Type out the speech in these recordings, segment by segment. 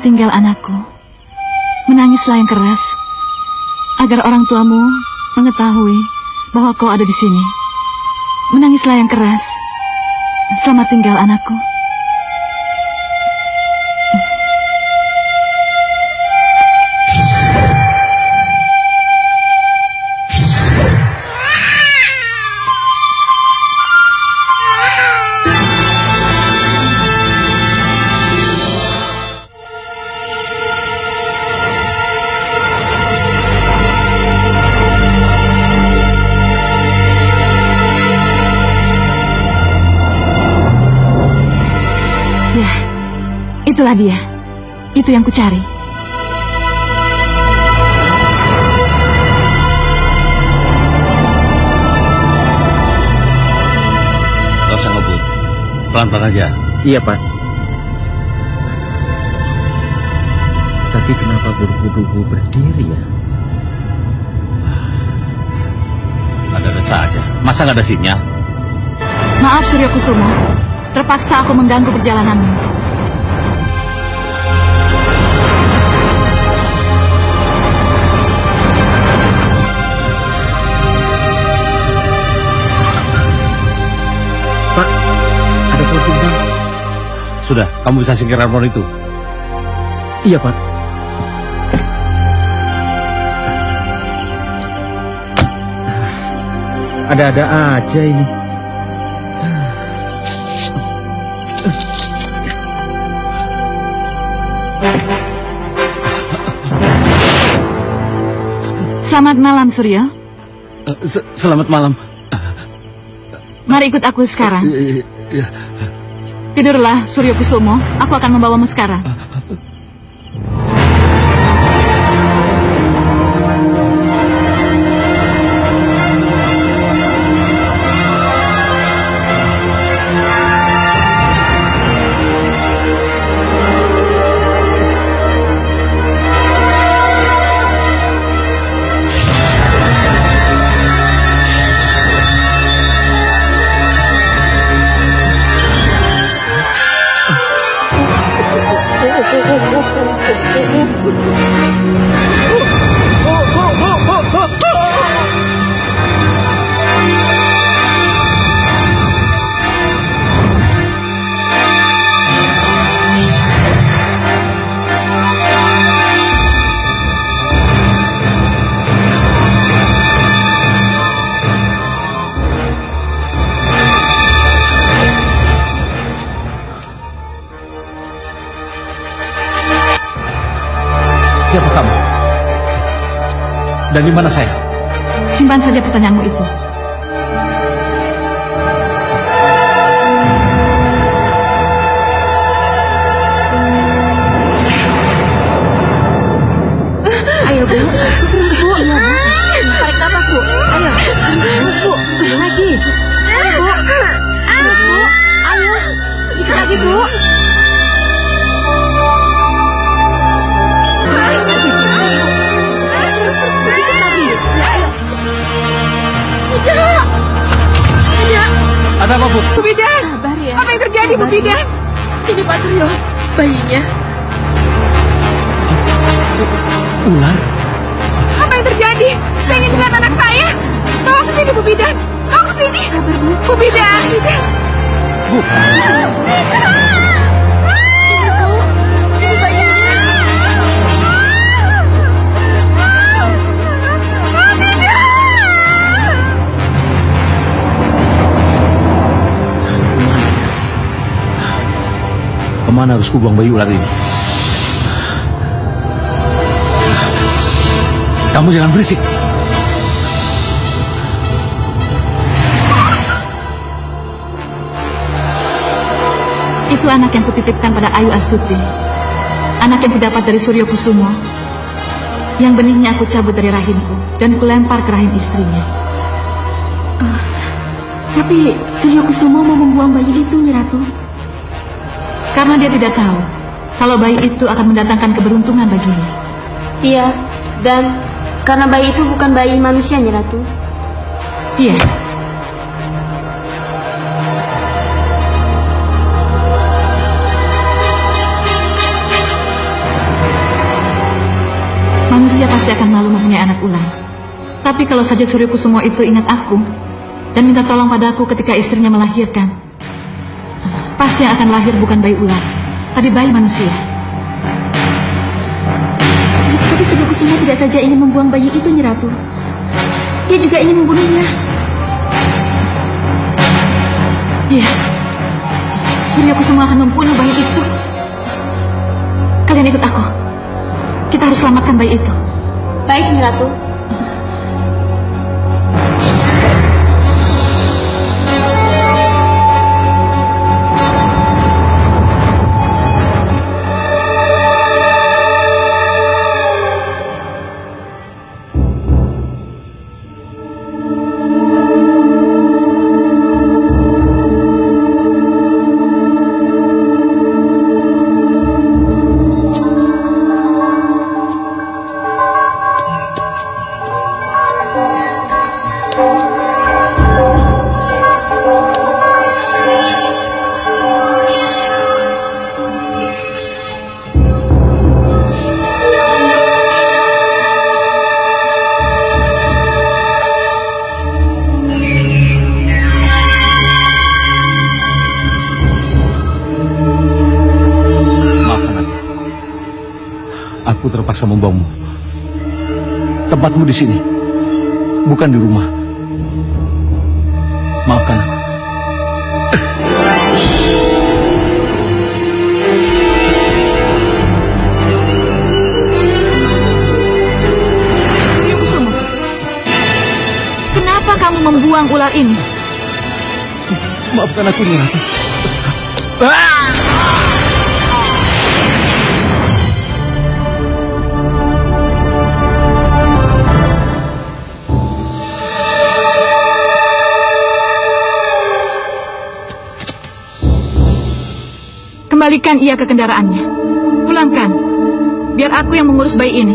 Selamat tinggal anakku. Menangislah yang keras, agar orang tuamu mengetahui bahwa kau ada di sini. Menangislah yang keras. Selamat tinggal anakku. Itulah dia. Itu yang kucari. Kau usah ngebut. Pelan-pelan aja. Iya, Pak. Tapi kenapa buru-buru berdiri ya? Ada saja. Masa nggak ada sinyal? Maaf Suryo Kusumo. Terpaksa aku mengganggu perjalananmu. Pak, ada pohon tumbang. Sudah, kamu bisa singkirkan pohon itu. Iya, Pak. Ada-ada aja ini. Selamat malam, Suryo. Selamat malam. Mari ikut aku sekarang. Tidurlah, Suryo Kusumo. Aku akan membawamu sekarang. Siapa kamu? Dan di mana saya? Simpan saja pertanyaanmu itu. Ayo, Bu. Terus, Bu. Iya, Bu. Tarik nafas, Bu. Ayo. Terus, Bu. Terus lagi. Ayo, Bu. Terus, Bu. Ayo. Dikit lagi, Bu. Ada apa, Bu? Bu Bidan. Sabar ya. Apa yang terjadi, Bu Bidan? Ini Pak Suryo, bayinya. Ular? Apa yang terjadi? Saya ingin melihat anak saya. Bawa ke sini, Bu Bidan. Bawa ke sini. Sabar, Bu. Bu Bidan. Bu. Ini, Bu. Ini bayinya. Bu Bidan. Kemana harus kubuang bayi ular ini? Kamu jangan berisik. Itu anak yang kutitipkan pada Ayu Astuti. Anak yang kudapat dari Suryo Kusumo. Yang benihnya aku cabut dari rahimku dan kulempar ke rahim istrinya. Tapi Suryo Kusumo mau membuang bayi itu, Nyi Ratu. Karena dia tidak tahu kalau bayi itu akan mendatangkan keberuntungan baginya. Iya, dan karena bayi itu bukan bayi manusia, Nyi Ratu. Iya. Manusia pasti akan malu mempunyai anak ular. Tapi kalau saja Surya Kusumo itu ingat aku dan minta tolong padaku ketika istrinya melahirkan, pasti yang akan lahir bukan bayi ular, tapi bayi manusia. Tapi Surya Kusumo tidak saja ingin membuang bayi itu, Nyi Ratu. Dia juga ingin membunuhnya. Iya, Surya Kusumo akan membunuh bayi itu. Kalian ikut aku. Kita harus selamatkan bayi itu. Baik, Nyi Ratu. Aku terpaksa membawamu. Tempatmu di sini, bukan di rumah. Maafkan aku. Surya Kusumo, kenapa kamu membuang ular ini? Maafkan aku, Nyi Ratu. Kembalikan ia ke kendaraannya. Pulangkan, biar aku yang mengurus bayi ini.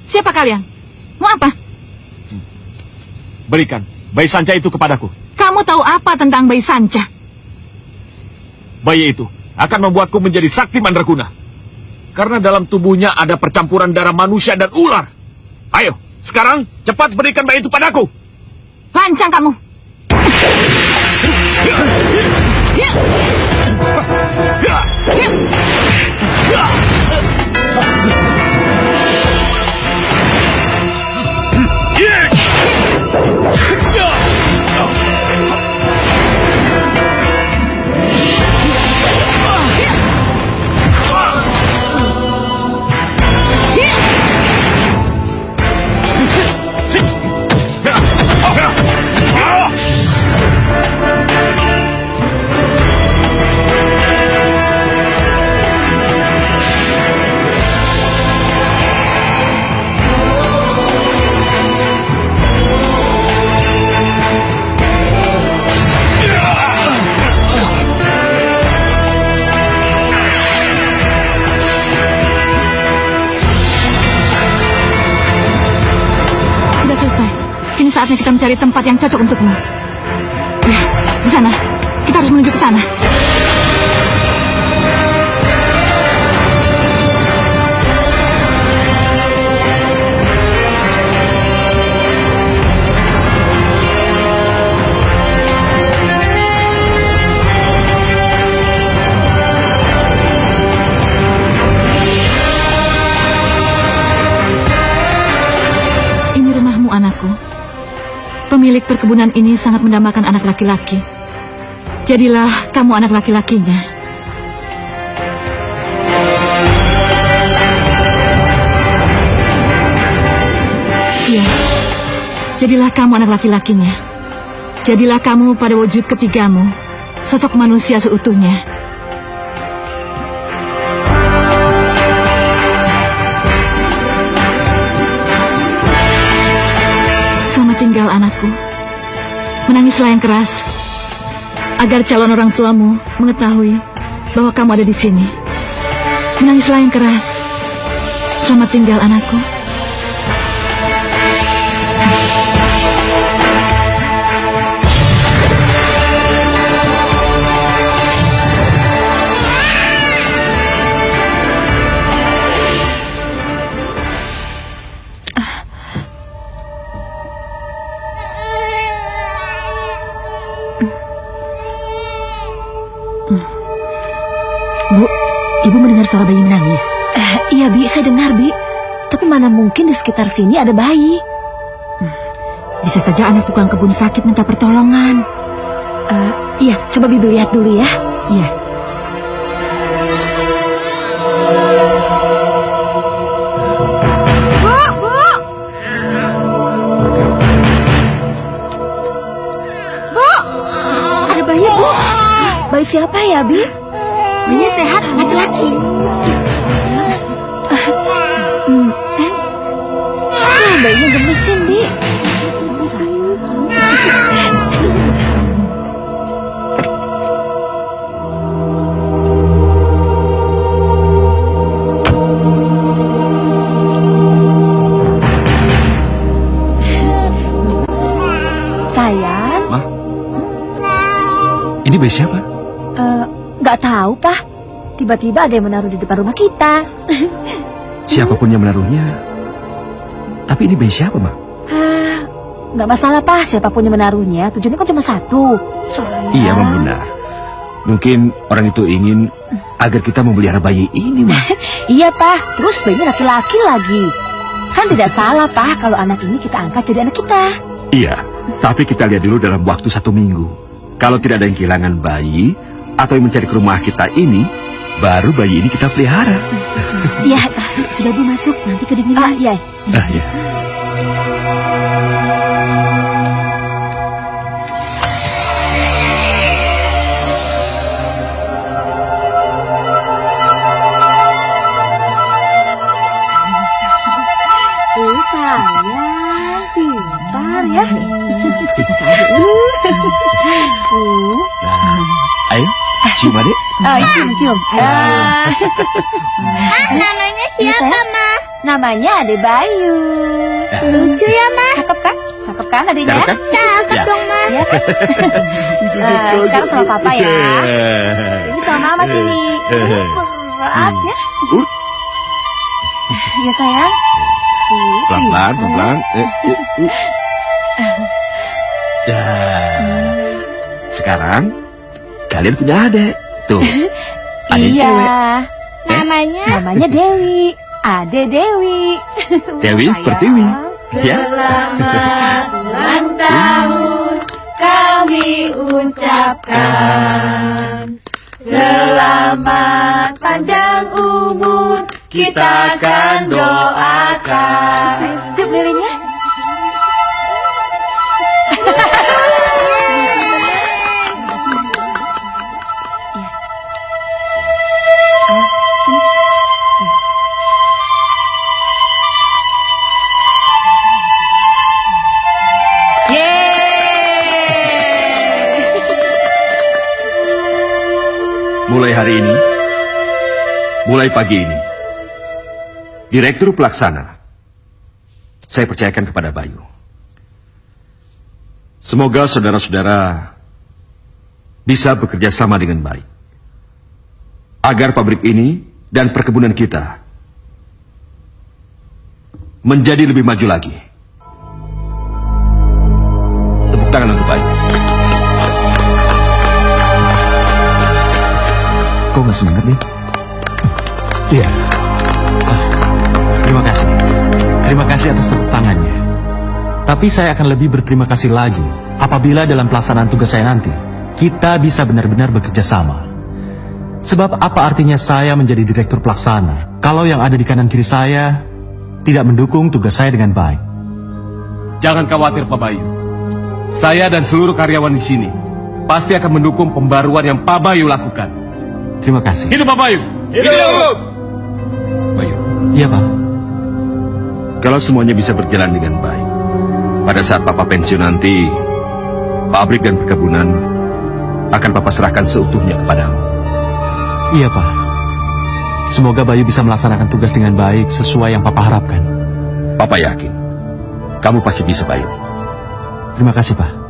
Siapa kalian? Mau apa? Berikan bayi Sanca itu kepadaku. Kamu tahu apa tentang bayi Sanca? Bayi itu akan membuatku menjadi sakti mandraguna. Karena dalam tubuhnya ada percampuran darah manusia dan ular. Ayo, sekarang cepat berikan bayi itu padaku. Lancang kamu! Kini saatnya kita mencari tempat yang cocok untukmu. Ya, di sana. Kita harus menuju ke sana. Ini rumahmu, anakku. Pemilik perkebunan ini sangat mendambakan anak laki-laki. Jadilah kamu anak laki-lakinya. Iya, jadilah kamu anak laki-lakinya. Jadilah kamu pada wujud ketigamu, sosok manusia seutuhnya. Selamat tinggal, anakku. Menangislah yang keras, agar calon orang tuamu mengetahui bahwa kamu ada di sini. Menangislah yang keras. Selamat tinggal, anakku. Ibu mendengar suara bayi menangis? Iya, Bi, saya dengar, Bi. Tapi mana mungkin di sekitar sini ada bayi? Bisa saja anak tukang kebun sakit minta pertolongan. Iya, coba Bibi lihat dulu ya. Iya. Ada bayi, Bu. Bayi siapa ya, Bi? Bayinya sehat, laki-laki. Bayinya gemesin, Bi. Sayang. Ma? Ini bayi siapa? Nggak tahu, Pak. Tiba-tiba ada yang menaruh di depan rumah kita. Siapapun yang menaruhnya. Tapi ini bayi siapa, Ma? Nggak masalah, Pak. Siapapun yang menaruhnya, tujuannya kan cuma satu. Iya, Mam, benar. Mungkin orang itu ingin agar kita memelihara bayi ini, Ma. Iya, Pak. Terus bayinya laki-laki lagi. Kan tidak salah, Pak, kalau anak ini kita angkat jadi anak kita. Iya, tapi kita lihat dulu dalam waktu 1 minggu. Kalau tidak ada yang kehilangan bayi atau yang mencari ke rumah kita ini, baru bayi ini kita pelihara. Iya, sudah Bu masuk. Nanti kedinginan. Iya. Ya. Sayang, pintar ya. Ayo, cium adik. Cium. Namanya siapa, Ma? Namanya Ade Bayu. Lucu ya, Ma? Cakep kan? Cakep kan adiknya? Cakep kan? Cakep Ya. dong, Ma. Iya kan? Sekarang sama papa ya. Ini sama mama sini. Maaf ya. Ya sayang. Pelan-pelan, pelan-pelan. Ya. Sekarang kalian punya adik. Tuh. Adik Iya. cewek. Namanya Dewi. Ade Dewi. Dewi Sayang. Pertiwi. Ya. Selamat ulang tahun kami ucapkan. Selamat panjang umur kita akan doakan. Tiup lilinnya. Mulai hari ini, mulai pagi ini, Direktur Pelaksana, saya percayakan kepada Bayu. Semoga saudara-saudara bisa bekerja sama dengan baik. Agar pabrik ini dan perkebunan kita menjadi lebih maju lagi. Tepuk tangan untuk Bayu. Kok nggak semangat, Din? Iya. Terima kasih. Terima kasih atas tepuk tangannya. Tapi saya akan lebih berterima kasih lagi apabila dalam pelaksanaan tugas saya nanti, kita bisa benar-benar bekerja sama. Sebab apa artinya saya menjadi direktur pelaksana kalau yang ada di kanan kiri saya tidak mendukung tugas saya dengan baik? Jangan khawatir, Pak Bayu. Saya dan seluruh karyawan di sini pasti akan mendukung pembaruan yang Pak Bayu lakukan. Terima kasih. Hidup Pak Bayu! Hidup! Bayu, Iya, Pak. kalau semuanya bisa berjalan dengan baik, pada saat Papa pensiun nanti, pabrik dan perkebunan akan Papa serahkan seutuhnya kepadamu. Iya, Pak. Semoga Bayu bisa melaksanakan tugas dengan baik sesuai yang Papa harapkan. Papa yakin, kamu pasti bisa, Bayu. Terima kasih, Pak.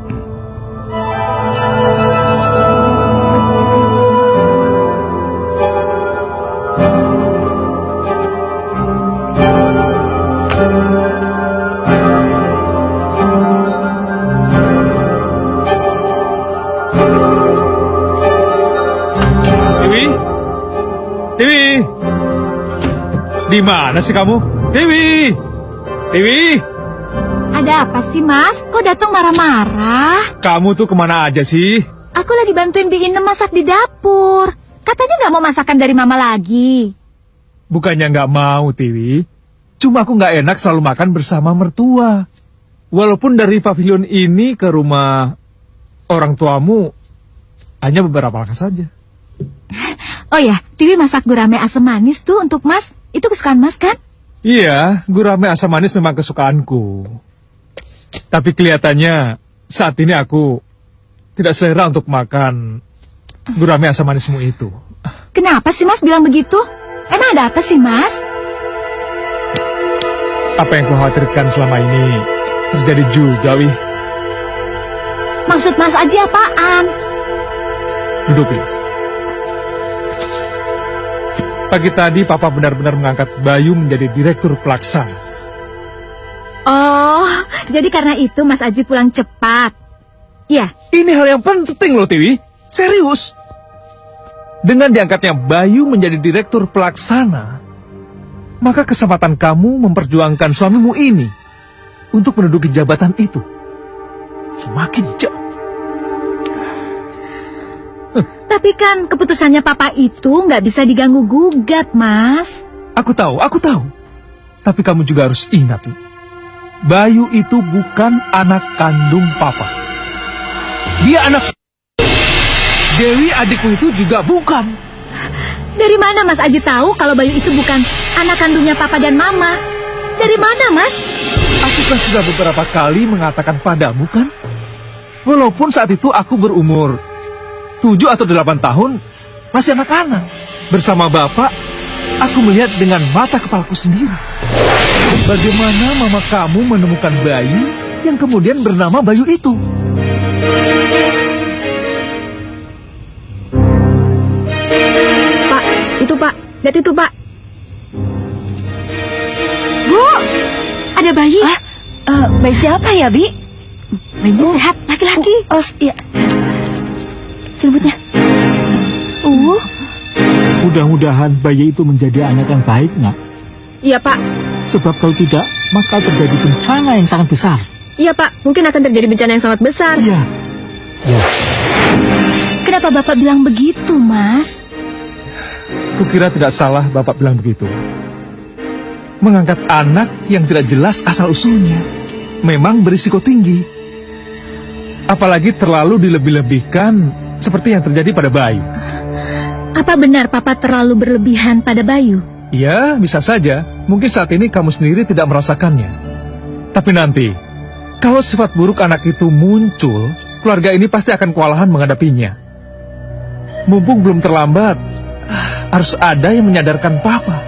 Dewi? Dewi! Di mana sih kamu? Tiwi! Tiwi! Ada apa sih, Mas? Kok datang marah-marah? Kamu tuh kemana aja sih? Aku lagi bantuin Bi Inem masak di dapur. Katanya nggak mau masakan dari Mama lagi. Bukannya nggak mau, Tiwi. Cuma aku nggak enak selalu makan bersama mertua. Walaupun dari pavilion ini ke rumah orang tuamu hanya beberapa langkah saja. Oh ya, Tiwi masak gurame asam manis tuh untuk Mas. Itu kesukaan Mas kan? Iya, gurame asam manis memang kesukaanku. Tapi kelihatannya saat ini aku tidak selera untuk makan gurame asam manismu itu. Kenapa sih Mas bilang begitu? Emang ada apa sih Mas? Apa yang kau khawatirkan selama ini terjadi juga, Wih. Maksud Mas Aji apaan? Duduk, Wih. Pagi tadi Papa benar-benar mengangkat Bayu menjadi direktur pelaksana. Oh, jadi karena itu Mas Aji pulang cepat. Iya. Ini hal yang penting loh, Tiwi. Serius. Dengan diangkatnya Bayu menjadi direktur pelaksana, maka kesempatan kamu memperjuangkan suamimu ini untuk menduduki jabatan itu semakin jauh. Tapi kan keputusannya Papa itu nggak bisa diganggu-gugat, Mas. Aku tahu. Tapi kamu juga harus ingat, Bayu itu bukan anak kandung Papa. Dia anak... Dewi adikku itu juga bukan. Dari mana Mas Aji tahu kalau Bayu itu bukan anak kandungnya Papa dan Mama? Dari mana, Mas? Aku kan sudah beberapa kali mengatakan padamu, kan? Walaupun saat itu aku berumur 7 atau 8 tahun, masih anak-anak. Bersama Bapak, aku melihat dengan mata kepalaku sendiri. Bagaimana mama kamu menemukan bayi yang kemudian bernama Bayu itu? Pak, itu Pak. Lihat itu Pak. Bu, ada bayi. Bayi siapa ya, Bi? Bayinya sehat, laki-laki. Oh, iya. Selimutnya. Mudah-mudahan bayi itu menjadi anak yang baik, Nak. Iya, Pak. Sebab kalau tidak, maka terjadi bencana yang sangat besar. Iya, Pak. Mungkin akan terjadi bencana yang sangat besar. Iya. Ya, Kenapa Bapak bilang begitu, Mas? Kukira tidak salah Bapak bilang begitu. Mengangkat anak yang tidak jelas asal-usulnya memang berisiko tinggi. Apalagi terlalu dilebih-lebihkan seperti yang terjadi pada Bayu. Apa benar Papa terlalu berlebihan pada Bayu? Ya, bisa saja. Mungkin saat ini kamu sendiri tidak merasakannya. Tapi nanti, kalau sifat buruk anak itu muncul, keluarga ini pasti akan kewalahan menghadapinya. Mumpung belum terlambat, harus ada yang menyadarkan Papa.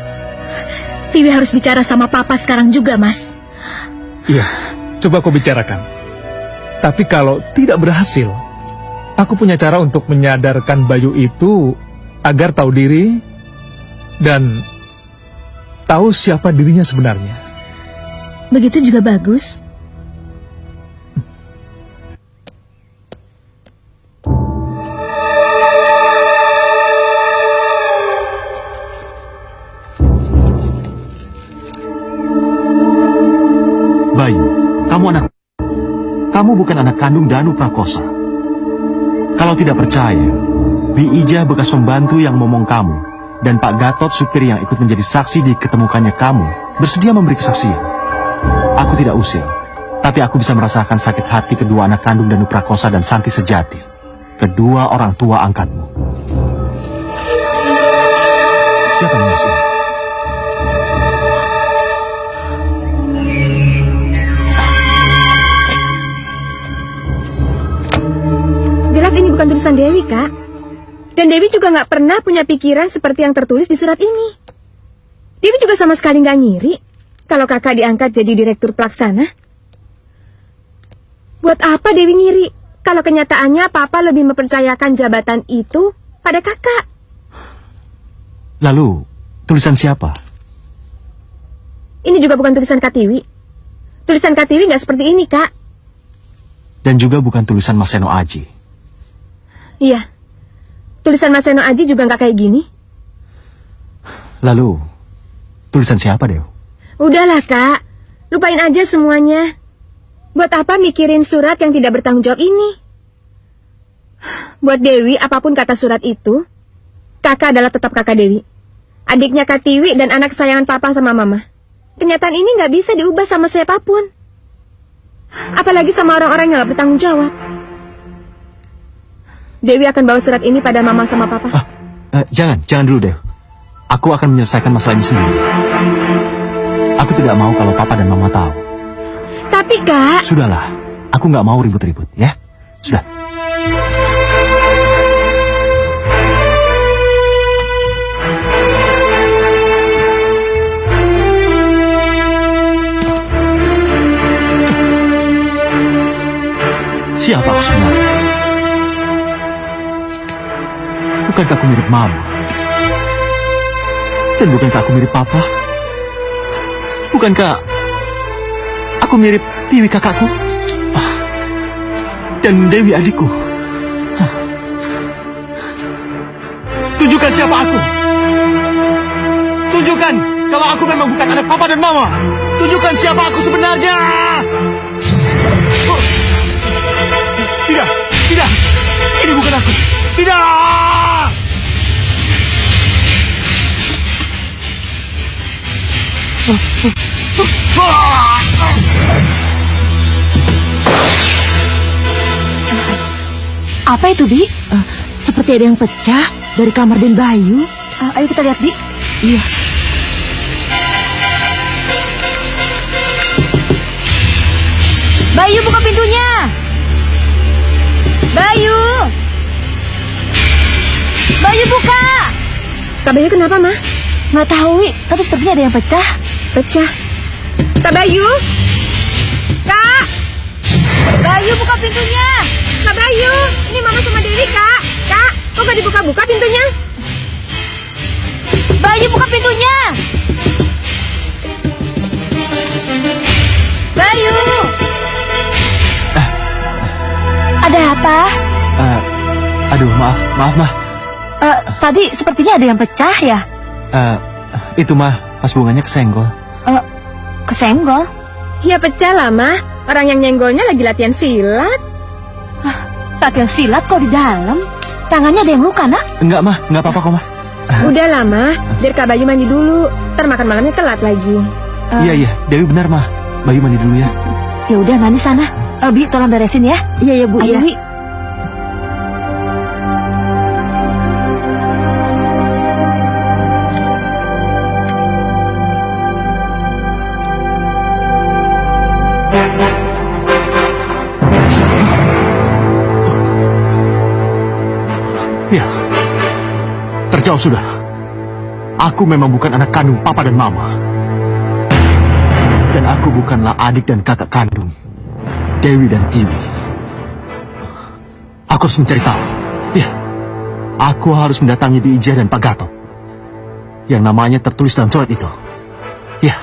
Tiwi harus bicara sama Papa sekarang juga, Mas. Iya, coba kau bicarakan. Tapi kalau tidak berhasil, aku punya cara untuk menyadarkan Bayu itu agar tahu diri dan tahu siapa dirinya sebenarnya. Begitu juga bagus. Bayu, kamu bukan anak kandung Danu Prakosa. Kalau tidak percaya, Bi Ijah bekas pembantu yang momong kamu dan Pak Gatot supir yang ikut menjadi saksi di ketemukannya kamu bersedia memberi kesaksian. Aku tidak usil, tapi aku bisa merasakan sakit hati kedua anak kandung Danu Prakosa dan Santi Sejati, kedua orang tua angkatmu. Siapa yang di sini? Jelas ini bukan tulisan Dewi, Kak. Dan Dewi juga nggak pernah punya pikiran seperti yang tertulis di surat ini. Dewi juga sama sekali nggak ngiri kalau kakak diangkat jadi direktur pelaksana. Buat apa Dewi ngiri kalau kenyataannya Papa lebih mempercayakan jabatan itu pada kakak? Lalu, tulisan siapa? Ini juga bukan tulisan Katiwi. Tulisan Katiwi nggak seperti ini, Kak. Dan juga bukan tulisan Mas Seno Aji. Iya, tulisan Mas Seno Aji juga nggak kayak gini. Lalu, Tulisan siapa, Dew? Udahlah, Kak. Lupain aja semuanya. Buat apa mikirin surat yang tidak bertanggung jawab ini? Buat Dewi, apapun kata surat itu, Kakak adalah tetap Kakak Dewi. Adiknya Kak Tiwi dan anak kesayangan Papa sama Mama. Kenyataan ini nggak bisa diubah sama siapapun. Apalagi sama orang-orang yang nggak bertanggung jawab. Dewi akan bawa surat ini pada Mama sama Papa. Jangan dulu, Dew. Aku akan menyelesaikan masalah ini sendiri. Aku tidak mau kalau Papa dan Mama tahu. Tapi, Kak... Sudahlah, aku nggak mau ribut-ribut, ya? Sudah. Siapa aku sebenarnya? Bukankah aku mirip Mama? Dan bukankah aku mirip Papa? Bukankah aku mirip Tiwi kakakku? Dan Dewi adikku? Tunjukkan siapa aku! Tunjukkan kalau aku memang bukan anak Papa dan Mama! Tunjukkan siapa aku sebenarnya! Tidak! Ini bukan aku! Tidak! Apa itu, Bi? Seperti ada yang pecah dari kamar Den Bayu. Ayo kita lihat, Bi. Iya. Bayu, buka pintunya. Bayu! Bayu, buka! Kak Bayu kenapa, Ma? Nggak tahu, Wi. Tapi sepertinya ada yang pecah. Pecah. Kak Bayu! Kak! Bayu, buka pintunya. Kak Bayu! Ini Mama sama Dewi, Kak. Kak, kok gak dibuka-buka pintunya? Bayu, buka pintunya. Bayu! Ada apa? Aduh, maaf, Ma. Tadi sepertinya ada yang pecah ya? Itu, Ma, pas bunganya kesenggol. Kesenggol? Ya pecah lah, Ma. Orang yang nyenggolnya lagi latihan silat. Latihan silat kok di dalam? Tangannya ada yang luka, Nak? Enggak, Ma. Enggak apa-apa kok, Ma. Udah lah, Ma. Biar Kak Bayu mandi dulu. Ntar makan malamnya telat lagi. Iya, Dewi benar, Ma. Bayu mandi dulu ya. Ya udah, mandi sana. Bi, tolong beresin ya. Iya, Bu. Ayo, Bi. Ya, terjawab sudah. Aku memang bukan anak kandung Papa dan Mama. Dan aku bukanlah adik dan kakak kandung Dewi dan Tiwi. Aku harus mencari tahu. Ya, aku harus mendatangi Bi Ija dan Pak Gatot yang namanya tertulis dalam surat itu. Ya,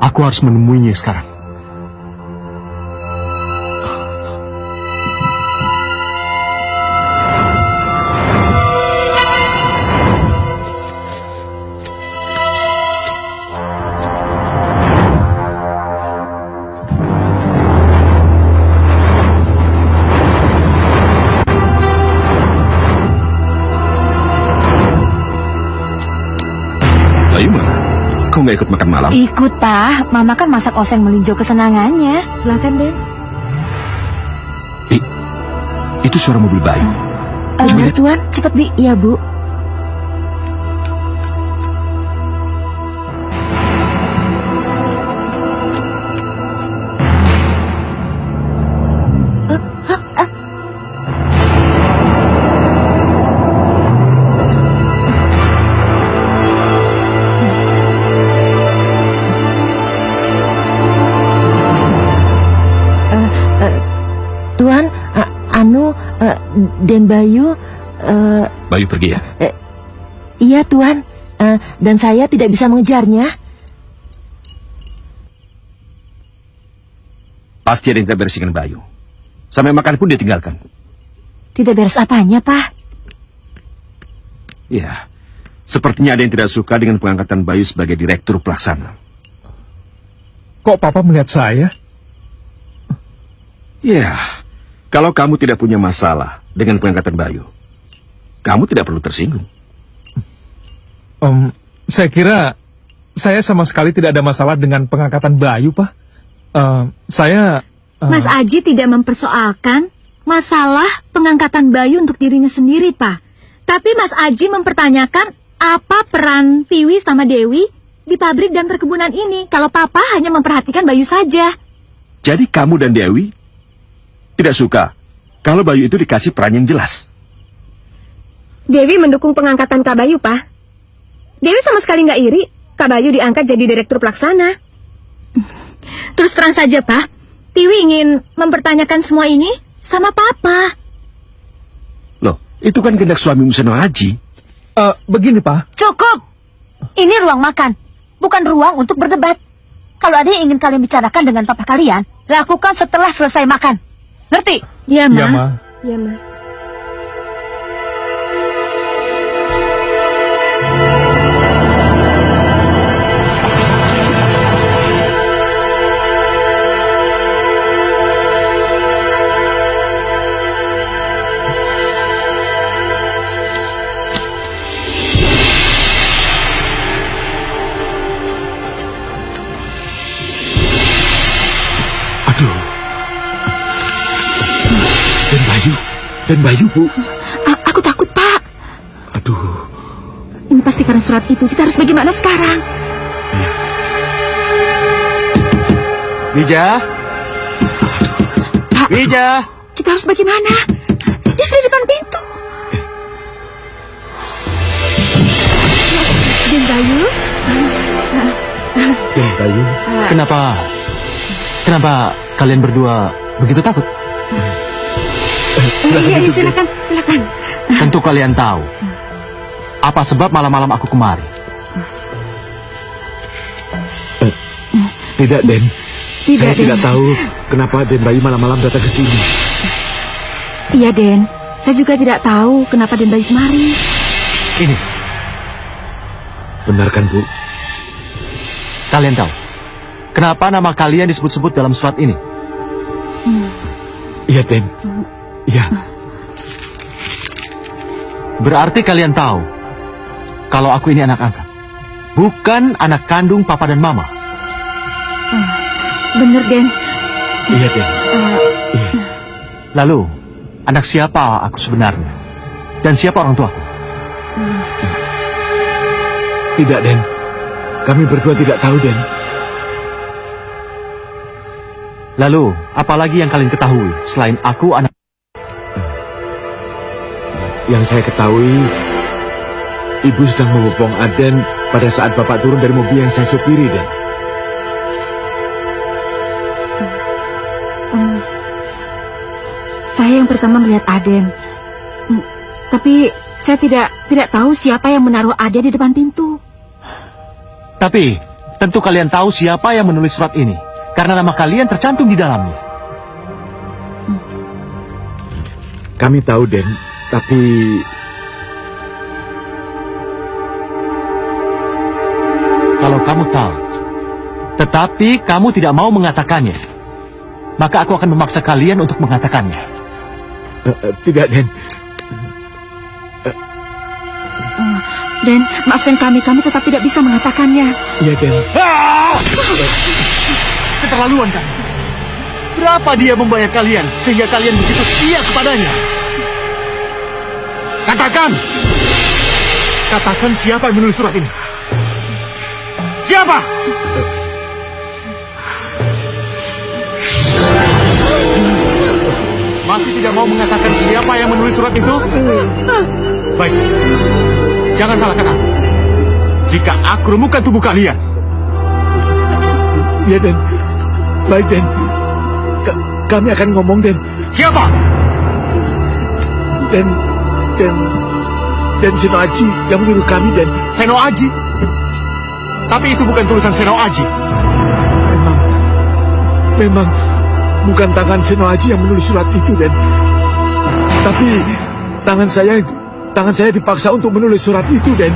aku harus menemuinya sekarang. Kau nggak ikut makan malam? Ikut, Pak. Mama kan masak oseng melinjo kesenangannya. Silakan, Den. Itu suara mobil Bayu. Iya, Tuan. Cepat, Bi. Iya, Bu. Tuan, Den Bayu... Bayu pergi ya? Iya, Tuan. Dan saya tidak bisa mengejarnya. Pasti ada yang tidak beres dengan Bayu. Sampai makan pun dia tinggalkan. Tidak beres apanya, Pak? Iya, Sepertinya ada yang tidak suka dengan pengangkatan Bayu sebagai direktur pelaksana. Kok Papa melihat saya? Ya, kalau kamu tidak punya masalah dengan pengangkatan Bayu, kamu tidak perlu tersinggung. Saya kira saya sama sekali tidak ada masalah dengan pengangkatan Bayu, Pak. Mas Aji tidak mempersoalkan masalah pengangkatan Bayu untuk dirinya sendiri, Pak. Tapi Mas Aji mempertanyakan apa peran Tiwi sama Dewi di pabrik dan perkebunan ini kalau Papa hanya memperhatikan Bayu saja. Jadi kamu dan Dewi tidak suka kalau Bayu itu dikasih peran yang jelas. Dewi mendukung pengangkatan Kak Bayu, Pak. Dewi sama sekali nggak iri Kak Bayu diangkat jadi direktur pelaksana. Terus terang saja, Pak. Tiwi ingin mempertanyakan semua ini sama Papa. Loh, itu kan kehendak suamimu Seno Aji. Begini, Pak. Cukup. Ini ruang makan, bukan ruang untuk berdebat. Kalau ada yang ingin kalian bicarakan dengan papa kalian, lakukan setelah selesai makan. Ngerti? Iya, Ma. Ya, Ma. Iya, Ma. Aduh. Dan Bayu, Bu. Aku takut, Pak. Aduh. Ini pasti karena surat itu. Kita harus bagaimana sekarang? Wija? Pak, Wija? kita harus bagaimana? Dia sudah di depan pintu. Dan Bayu? Dan Bayu. Kenapa kalian berdua begitu takut? Silakan. Tentu kalian tahu apa sebab malam-malam aku kemari. Tidak, Den. Saya Den. tidak tahu kenapa Den Bayu malam-malam datang ke sini. Iya, Den. Saya juga tidak tahu kenapa Den Bayu kemari. Ini, Benar kan, Bu? kalian tahu kenapa nama kalian disebut-sebut dalam surat ini? Iya, Den. Iya. Berarti kalian tahu kalau aku ini anak angkat, bukan anak kandung papa dan mama. Bener, Den. Iya, Den. Iya. Lalu, anak siapa aku sebenarnya? Dan siapa orang tuaku? Tidak, Den. Kami berdua tidak tahu, Den. Lalu, apalagi yang kalian ketahui selain aku anak... Yang saya ketahui, Ibu sedang membopong Aden pada saat Bapak turun dari mobil yang saya supiri, Den. Saya yang pertama melihat Aden. Tapi saya tidak tahu siapa yang menaruh Aden di depan pintu. Tapi, tentu kalian tahu siapa yang menulis surat ini. Karena nama kalian tercantum di dalamnya. Kami tahu, Den. Tapi... Kalau kamu tahu, tetapi kamu tidak mau mengatakannya, maka aku akan memaksa kalian untuk mengatakannya. Tidak, Den. Den, maafkan kami tetap tidak bisa mengatakannya. Iya, Den. Keterlaluan kamu. Berapa dia membayar kalian sehingga kalian begitu setia kepadanya? Katakan siapa yang menulis surat ini? Siapa? Masih tidak mau mengatakan siapa yang menulis surat itu? Baik, jangan salahkan aku. Jika aku remukan tubuh kalian. Iya, Den. Baik, Den. Kami akan ngomong, Den. Siapa? Den Seno Aji yang menyuruh kami, Den. Seno Aji? Tapi itu bukan tulisan Seno Aji. Memang bukan tangan Seno Aji yang menulis surat itu, Den. Tapi tangan saya Tangan saya dipaksa untuk menulis surat itu, Den.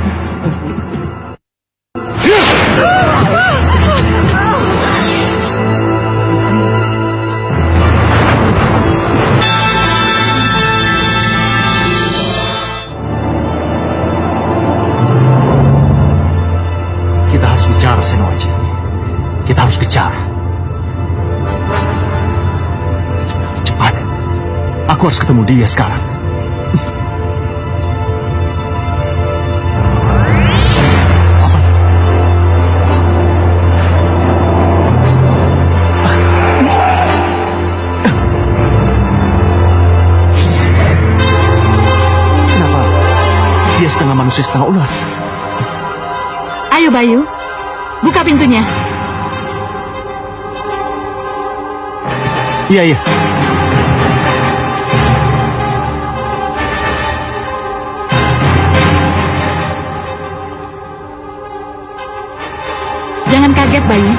Kita harus bicara, Senwaji. Kita harus bicara. Cepat. Aku harus ketemu dia sekarang. Kenapa dia setengah manusia setengah ular? Ayo Bayu, buka pintunya. Iya. Jangan kaget Bayu.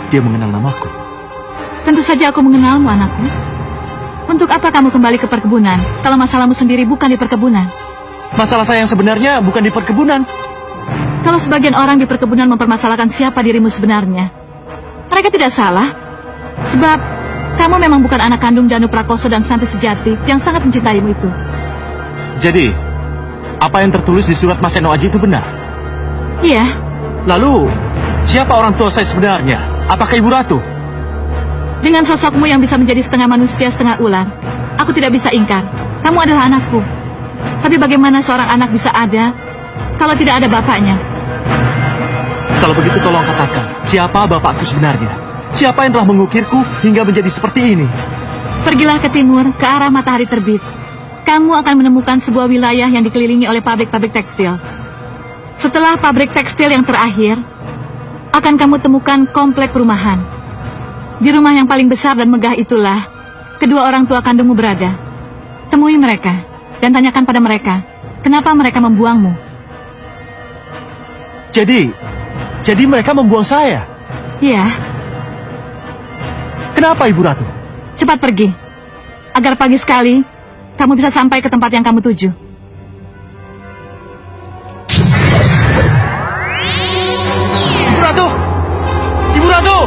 Dia mengenal namaku. Tentu saja aku mengenalmu anakku. Untuk apa kamu kembali ke perkebunan kalau masalahmu sendiri bukan di perkebunan? Masalah saya yang sebenarnya bukan di perkebunan. Kalau sebagian orang di perkebunan mempermasalahkan siapa dirimu sebenarnya, mereka tidak salah. Sebab kamu memang bukan anak kandung Danu Prakoso dan Santi Sejati yang sangat mencintaimu itu. Jadi, apa yang tertulis di surat Mas Senwaji itu benar? Iya. Lalu, siapa orang tua saya sebenarnya? Apakah Ibu Ratu? Dengan sosokmu yang bisa menjadi setengah manusia setengah ular, aku tidak bisa ingkar. Kamu adalah anakku. Tapi bagaimana seorang anak bisa ada kalau tidak ada bapaknya? Kalau begitu tolong katakan, siapa bapakku sebenarnya? Siapa yang telah mengukirku hingga menjadi seperti ini? Pergilah ke timur, ke arah matahari terbit. Kamu akan menemukan sebuah wilayah yang dikelilingi oleh pabrik-pabrik tekstil. Setelah pabrik tekstil yang terakhir, akan kamu temukan komplek perumahan. Di rumah yang paling besar dan megah itulah kedua orang tua kandungmu berada. Temui mereka dan tanyakan pada mereka, kenapa mereka membuangmu. Jadi mereka membuang saya? Iya. Kenapa Ibu Ratu? Cepat pergi, agar pagi sekali kamu bisa sampai ke tempat yang kamu tuju. Ibu Ratu! Ibu Ratu!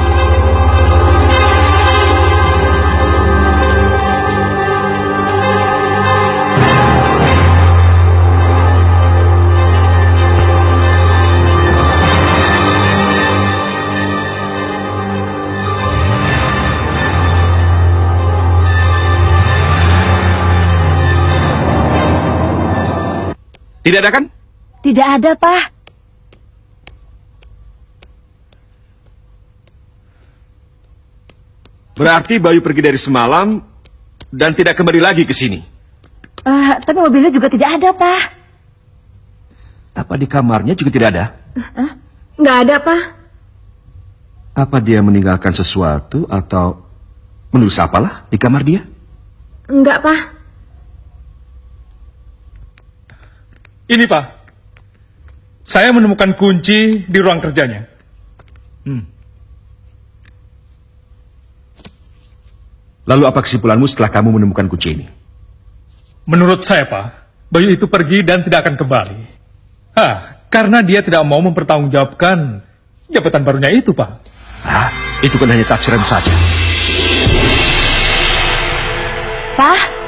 Tidak ada kan? Tidak ada, Pak. Berarti Bayu pergi dari semalam dan tidak kembali lagi ke sini. Tapi mobilnya juga tidak ada, Pak. Apa di kamarnya juga tidak ada? Nggak ada, Pak. Apa dia meninggalkan sesuatu atau menulis apalah di kamar dia? Enggak, Pak. Ini, Pak. Saya menemukan kunci di ruang kerjanya. Lalu apa kesimpulanmu setelah kamu menemukan kunci ini? Menurut saya, Pak, Bayu itu pergi dan tidak akan kembali. Karena dia tidak mau mempertanggungjawabkan jabatan barunya itu, Pak. Itu kan hanya tafsiran saja. Pak?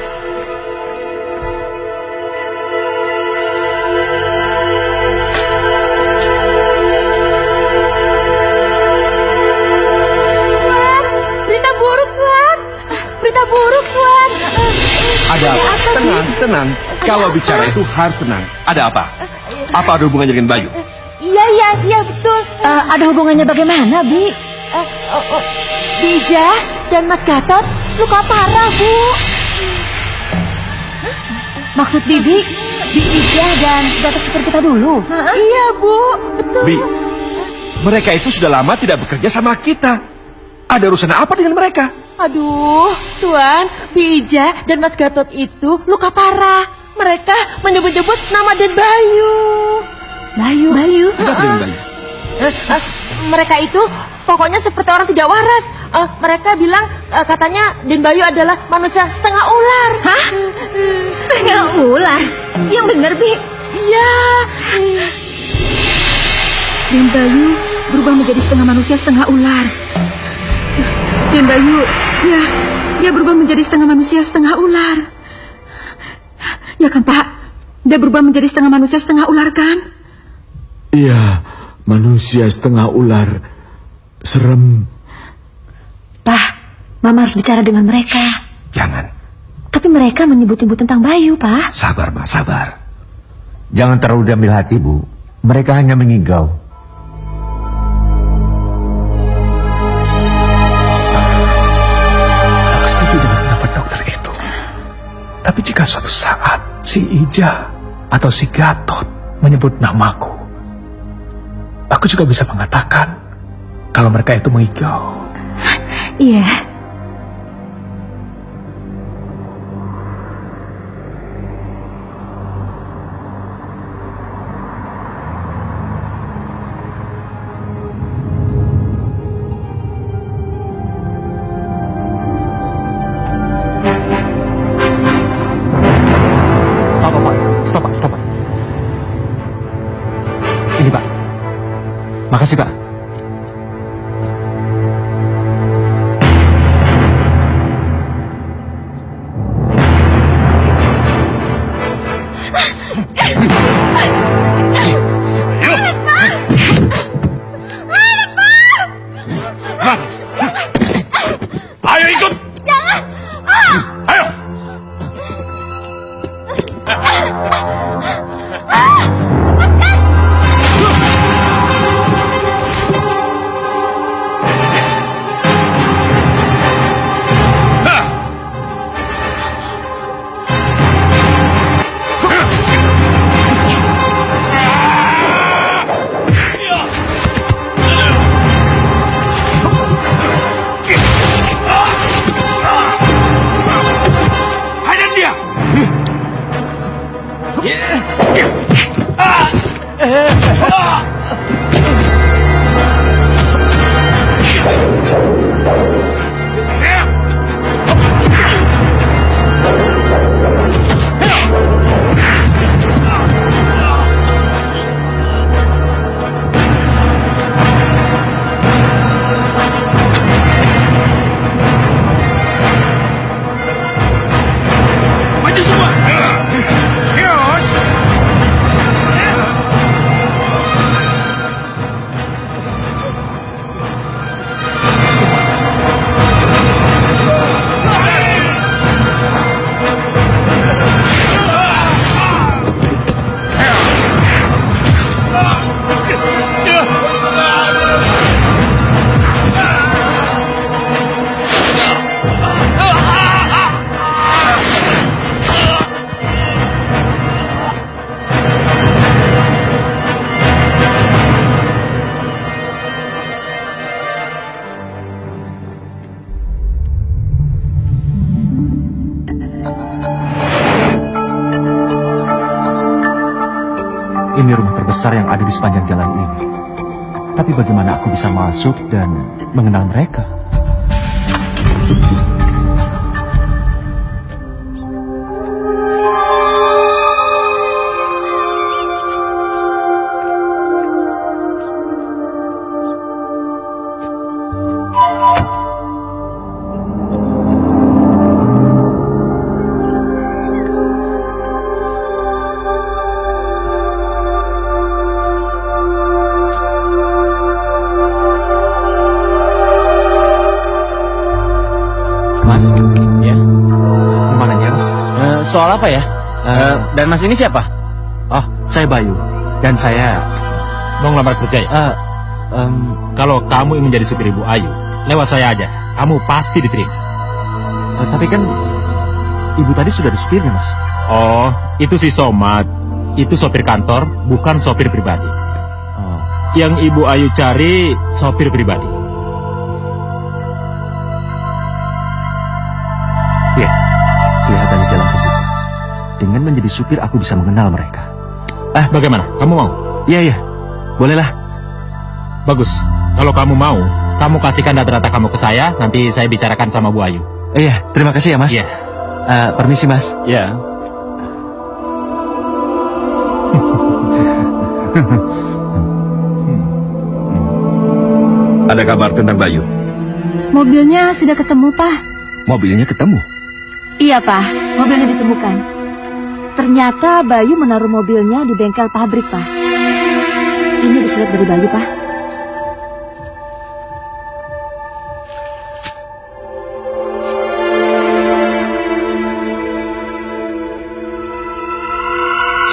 Ada apa? Tenang. Kalau bicara itu harus tenang. Ada apa? Apa ada hubungannya dengan Bayu? Iya, betul. Ada hubungannya bagaimana, Bi? Bija dan Mas Gatot luka parah, Bu. Maksud Bibi, Bija dan Gatot seperti kita dulu? Iya, Bu. Betul. Bi, mereka itu sudah lama tidak bekerja sama kita. Ada urusan apa dengan mereka? Aduh, Tuan, Bija dan Mas Gatot itu luka parah. Mereka menyebut-nyebut nama Den Bayu. Bayu? Ada apa dengan Bayu? Mereka itu Pokoknya seperti orang tidak waras. Mereka bilang katanya Den Bayu adalah manusia setengah ular. Hah? Setengah ular? Yang bener, Bi. Iya. Den Bayu berubah menjadi setengah manusia, setengah ular. Den Bayu, ya, dia berubah menjadi setengah manusia, setengah ular. Ya kan, Pak? Dia berubah menjadi setengah manusia, setengah ular, kan? Iya, manusia setengah ular. Serem. Pak, Mama harus bicara dengan mereka. Jangan. Tapi mereka menyebut-nyebut tentang Bayu, Pak. Sabar, Ma, sabar. Jangan terlalu diambil hati, Bu. Mereka hanya mengigau. Aku setuju dengan pendapat dokter itu. Tapi jika suatu saat si Ija atau si Gatot menyebut namaku, aku juga bisa mengatakan kalau mereka itu mengigau. Iya. Pak. Stop, Pak. Ini, Pak. Makasih, Pak. Ayo ikut. Jangan. Ayo. Ini rumah terbesar yang ada di sepanjang jalan ini. Tapi bagaimana aku bisa masuk dan mengenal mereka? Mas, ya. Gimana ya, Mas? Soal apa ya? Dan Mas ini siapa? Oh, saya Bayu. Dan saya... Mau ngelamar kerja ya? Kalau kamu ingin jadi supir Ibu Ayu, lewat saya aja. Kamu pasti diterima. tapi kan... Ibu tadi sudah ada supirnya, Mas. Oh, itu si Somad. Itu sopir kantor, bukan sopir pribadi. Oh. Yang Ibu Ayu cari, sopir pribadi. Iya, kelihatan di jalan terbuka. Dengan menjadi supir, aku bisa mengenal mereka. Bagaimana? Kamu mau? Iya, bolehlah. Bagus. Kalau kamu mau, kamu kasihkan data-data kamu ke saya, nanti saya bicarakan sama Bu Ayu. Iya, terima kasih ya Mas. Iya. Permisi Mas. Ya. Ada kabar tentang Bayu? Mobilnya sudah ketemu, Pak. Mobilnya ketemu. Iya, Pak. Mobilnya ditemukan. Ternyata Bayu menaruh mobilnya di bengkel pabrik, Pak. Ini surat dari Bayu, Pak.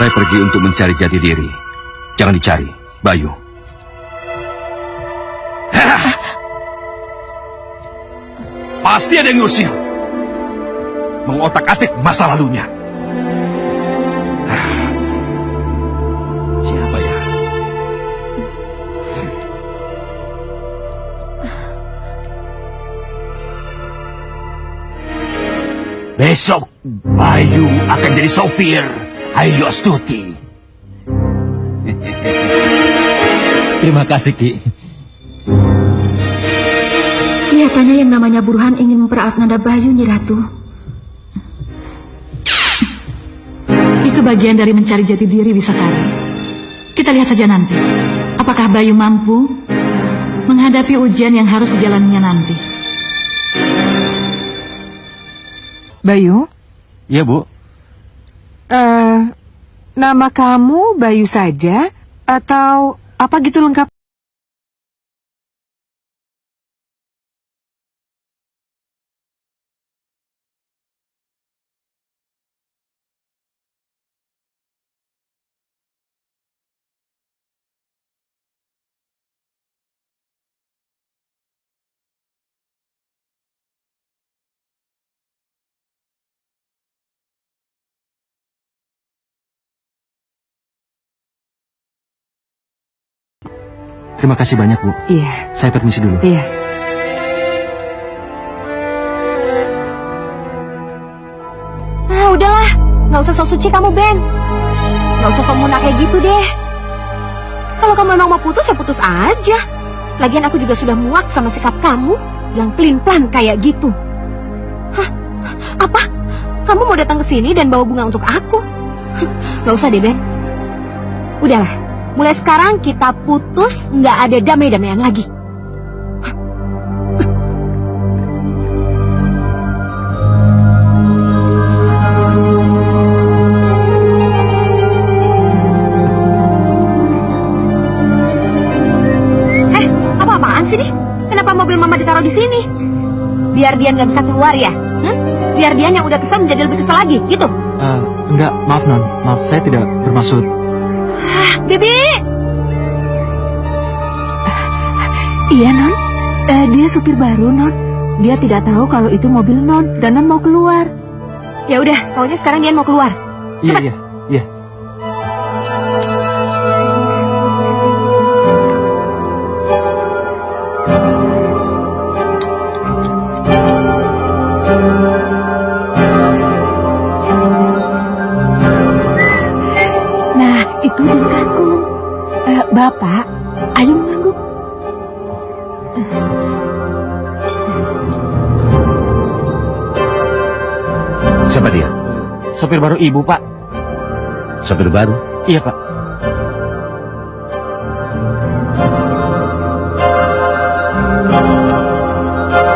Saya pergi untuk mencari jati diri. Jangan dicari, Bayu. Pasti ada yang ngusir. Mengotak-atik masa lalunya. Siapa ya? Besok Bayu akan jadi sopir Ayu Astuti. Terima kasih, Ki. Kelihatannya yang namanya Burhan ingin memperalat nada Bayu, Nyi Ratu. Itu bagian dari mencari jati diri Wisasari. Kita lihat saja nanti. Apakah Bayu mampu menghadapi ujian yang harus dijalaninya nanti. Bayu? Iya Bu. Nama kamu Bayu saja atau apa gitu lengkap? Terima kasih banyak Bu. Iya. Saya permisi dulu. Iya. Udahlah. Nggak usah sok suci kamu, Ben. Nggak usah sok muna kayak gitu deh. Kalau kamu memang mau putus, ya putus aja. Lagian aku juga sudah muak sama sikap kamu yang pelin-pelan kayak gitu. Hah? Apa? Kamu mau datang ke sini dan bawa bunga untuk aku? Nggak usah deh, Ben. Udahlah. Mulai sekarang kita putus, nggak ada damai-damaian lagi. Apa-apaan sih nih? Kenapa mobil Mama ditaruh di sini? Biar dia nggak bisa keluar ya? Biar dia yang udah kesel menjadi lebih kesel lagi, gitu? Enggak, maaf Non. Maaf, saya tidak bermaksud. Bibi! Iya, Non. Dia supir baru, Non. Dia tidak tahu kalau itu mobil Non dan Non mau keluar. Ya udah, pokoknya sekarang dia mau keluar. Iya. Nah, itu dan kangkung. Bapak, ayo mengangguk. Siapa dia? Sopir baru Ibu, Pak. Sopir baru? Iya, Pak.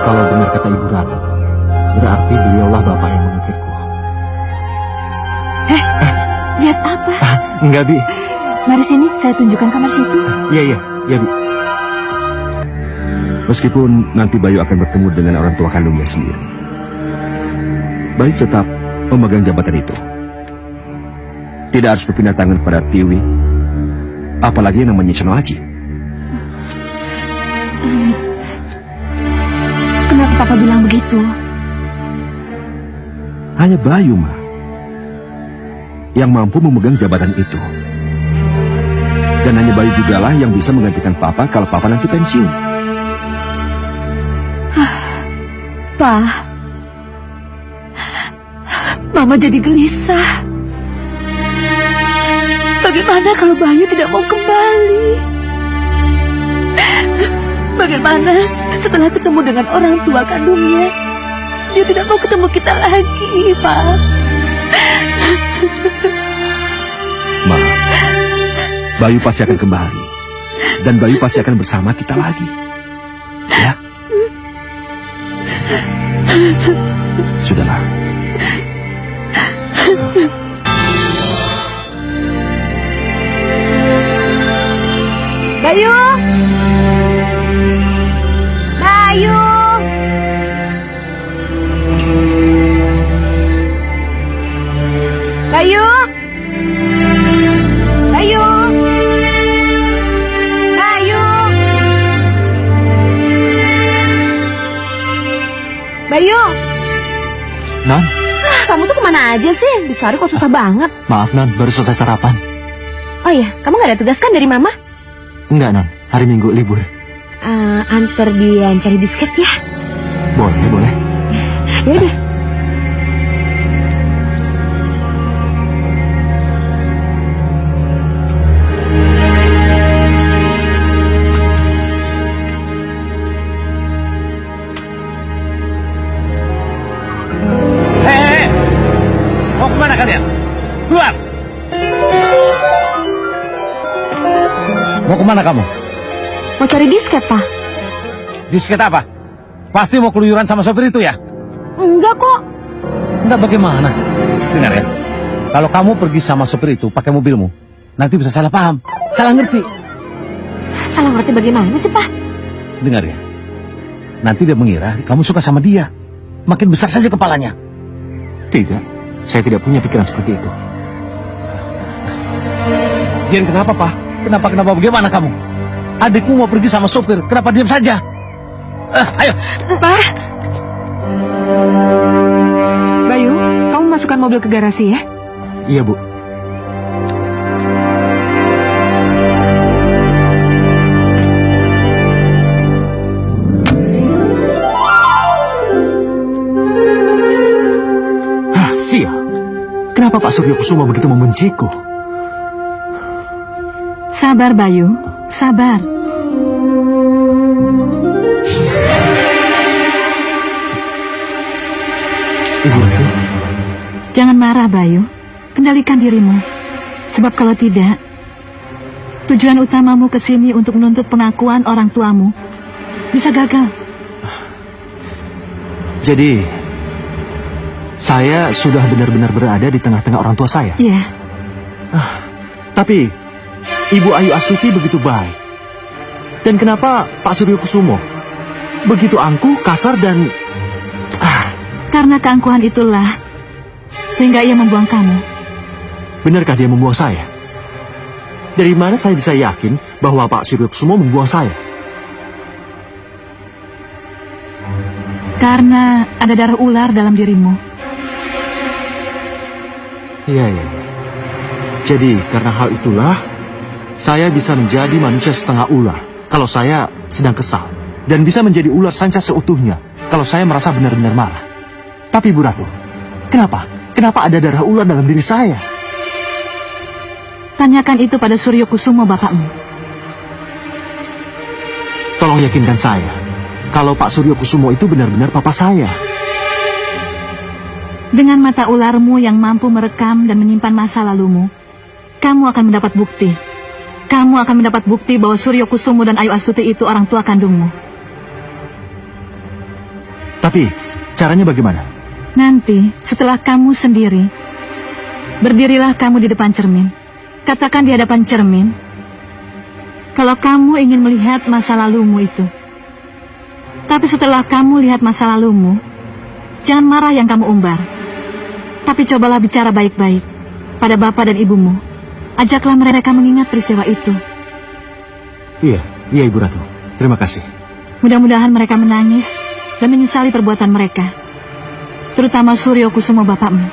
Kalau dengar kata Ibu Ratu, berarti beliaulah Bapak yang mengukirku. Lihat apa? Enggak, Bi. Mari sini, saya tunjukkan kamar situ. Iya, Bi. Meskipun nanti Bayu akan bertemu dengan orang tua kandungnya sendiri, Bayu tetap memegang jabatan itu. Tidak harus berpindah tangan kepada Tiwi, apalagi yang namanya Sono Aji. Kenapa Papa bilang begitu? Hanya Bayu, Ma, yang mampu memegang jabatan itu. Dan hanya Bayu jugalah yang bisa menggantikan Papa kalau Papa nanti pensiun. Pa, Mama jadi gelisah. Bagaimana kalau Bayu tidak mau kembali? Bagaimana setelah ketemu dengan orang tua kandungnya? Dia tidak mau ketemu kita lagi, Pak. Ma, Bayu pasti akan kembali. Dan Bayu pasti akan bersama kita lagi. Ya? Sudahlah. Bayu! Bayu! Bayu! Bayu! Bayu! Bayu! Non, Kamu tuh kemana aja sih? Dicari kok susah banget. maaf Non, baru selesai sarapan. Oh iya, kamu gak ada tugas kan dari Mama? Enggak Non, hari Minggu libur. Antar dia cari disket ya. Boleh, boleh. Ya udah. Hei, mau kemana kalian? Keluar! Mau kemana kamu? Mau cari disket, Pak? Disket apa? Pasti mau keluyuran sama sopir itu ya? Enggak kok. Enggak, bagaimana? Dengar ya, kalau kamu pergi sama sopir itu pakai mobilmu, nanti bisa salah paham, salah ngerti. Salah ngerti bagaimana sih, Pak? Dengar ya, nanti dia mengira kamu suka sama dia. Makin besar saja kepalanya. Tidak, saya tidak punya pikiran seperti itu. Dian, kenapa, Pak? Kenapa, bagaimana kamu? Adikmu mau pergi sama sopir, kenapa diam saja? Ayo. Pak! Bayu, kamu masukkan mobil ke garasi ya? Iya, Bu. Sial. Kenapa Pak Suryo Kusumo begitu membenciku? Sabar, Bayu. Sabar. Ibu Ratu, Jangan marah, Bayu. Kendalikan dirimu. Sebab kalau tidak, tujuan utamamu ke sini untuk menuntut pengakuan orang tuamu bisa gagal. jadi saya sudah benar-benar berada di tengah-tengah orang tua saya. Iya. Tapi Ibu Ayu Astuti begitu baik. Dan kenapa Pak Suryo Kusumo begitu angkuh, kasar dan Karena keangkuhan itulah sehingga ia membuang kamu. benarkah dia membuang saya? Dari mana saya bisa yakin bahwa Pak Suryo Kusumo membuang saya? Karena ada darah ular dalam dirimu. Iya. Jadi karena hal itulah saya bisa menjadi manusia setengah ular kalau saya sedang kesal, dan bisa menjadi ular sanca seutuhnya kalau saya merasa benar-benar marah. Tapi Bu Ratu, kenapa ada darah ular dalam diri saya? Tanyakan itu pada Suryo Kusumo, bapakmu. Tolong yakinkan saya kalau Pak Suryo Kusumo itu benar-benar papa saya. Dengan mata ularmu yang mampu merekam dan menyimpan masa lalumu, kamu akan mendapat bukti. Kamu akan mendapat bukti bahwa Suryo Kusumo dan Ayu Astuti itu orang tua kandungmu. Tapi caranya bagaimana? Nanti, setelah kamu sendiri, berdirilah kamu di depan cermin. Katakan di hadapan cermin, kalau kamu ingin melihat masa lalumu itu. Tapi setelah kamu lihat masa lalumu, jangan marah yang kamu umbar. Tapi cobalah bicara baik-baik pada bapak dan ibumu. Ajaklah mereka mengingat peristiwa itu. Iya Ibu Ratu. Terima kasih. Mudah-mudahan mereka menangis dan menyesali perbuatan mereka. Terutama Suryo Kusumo bapakmu.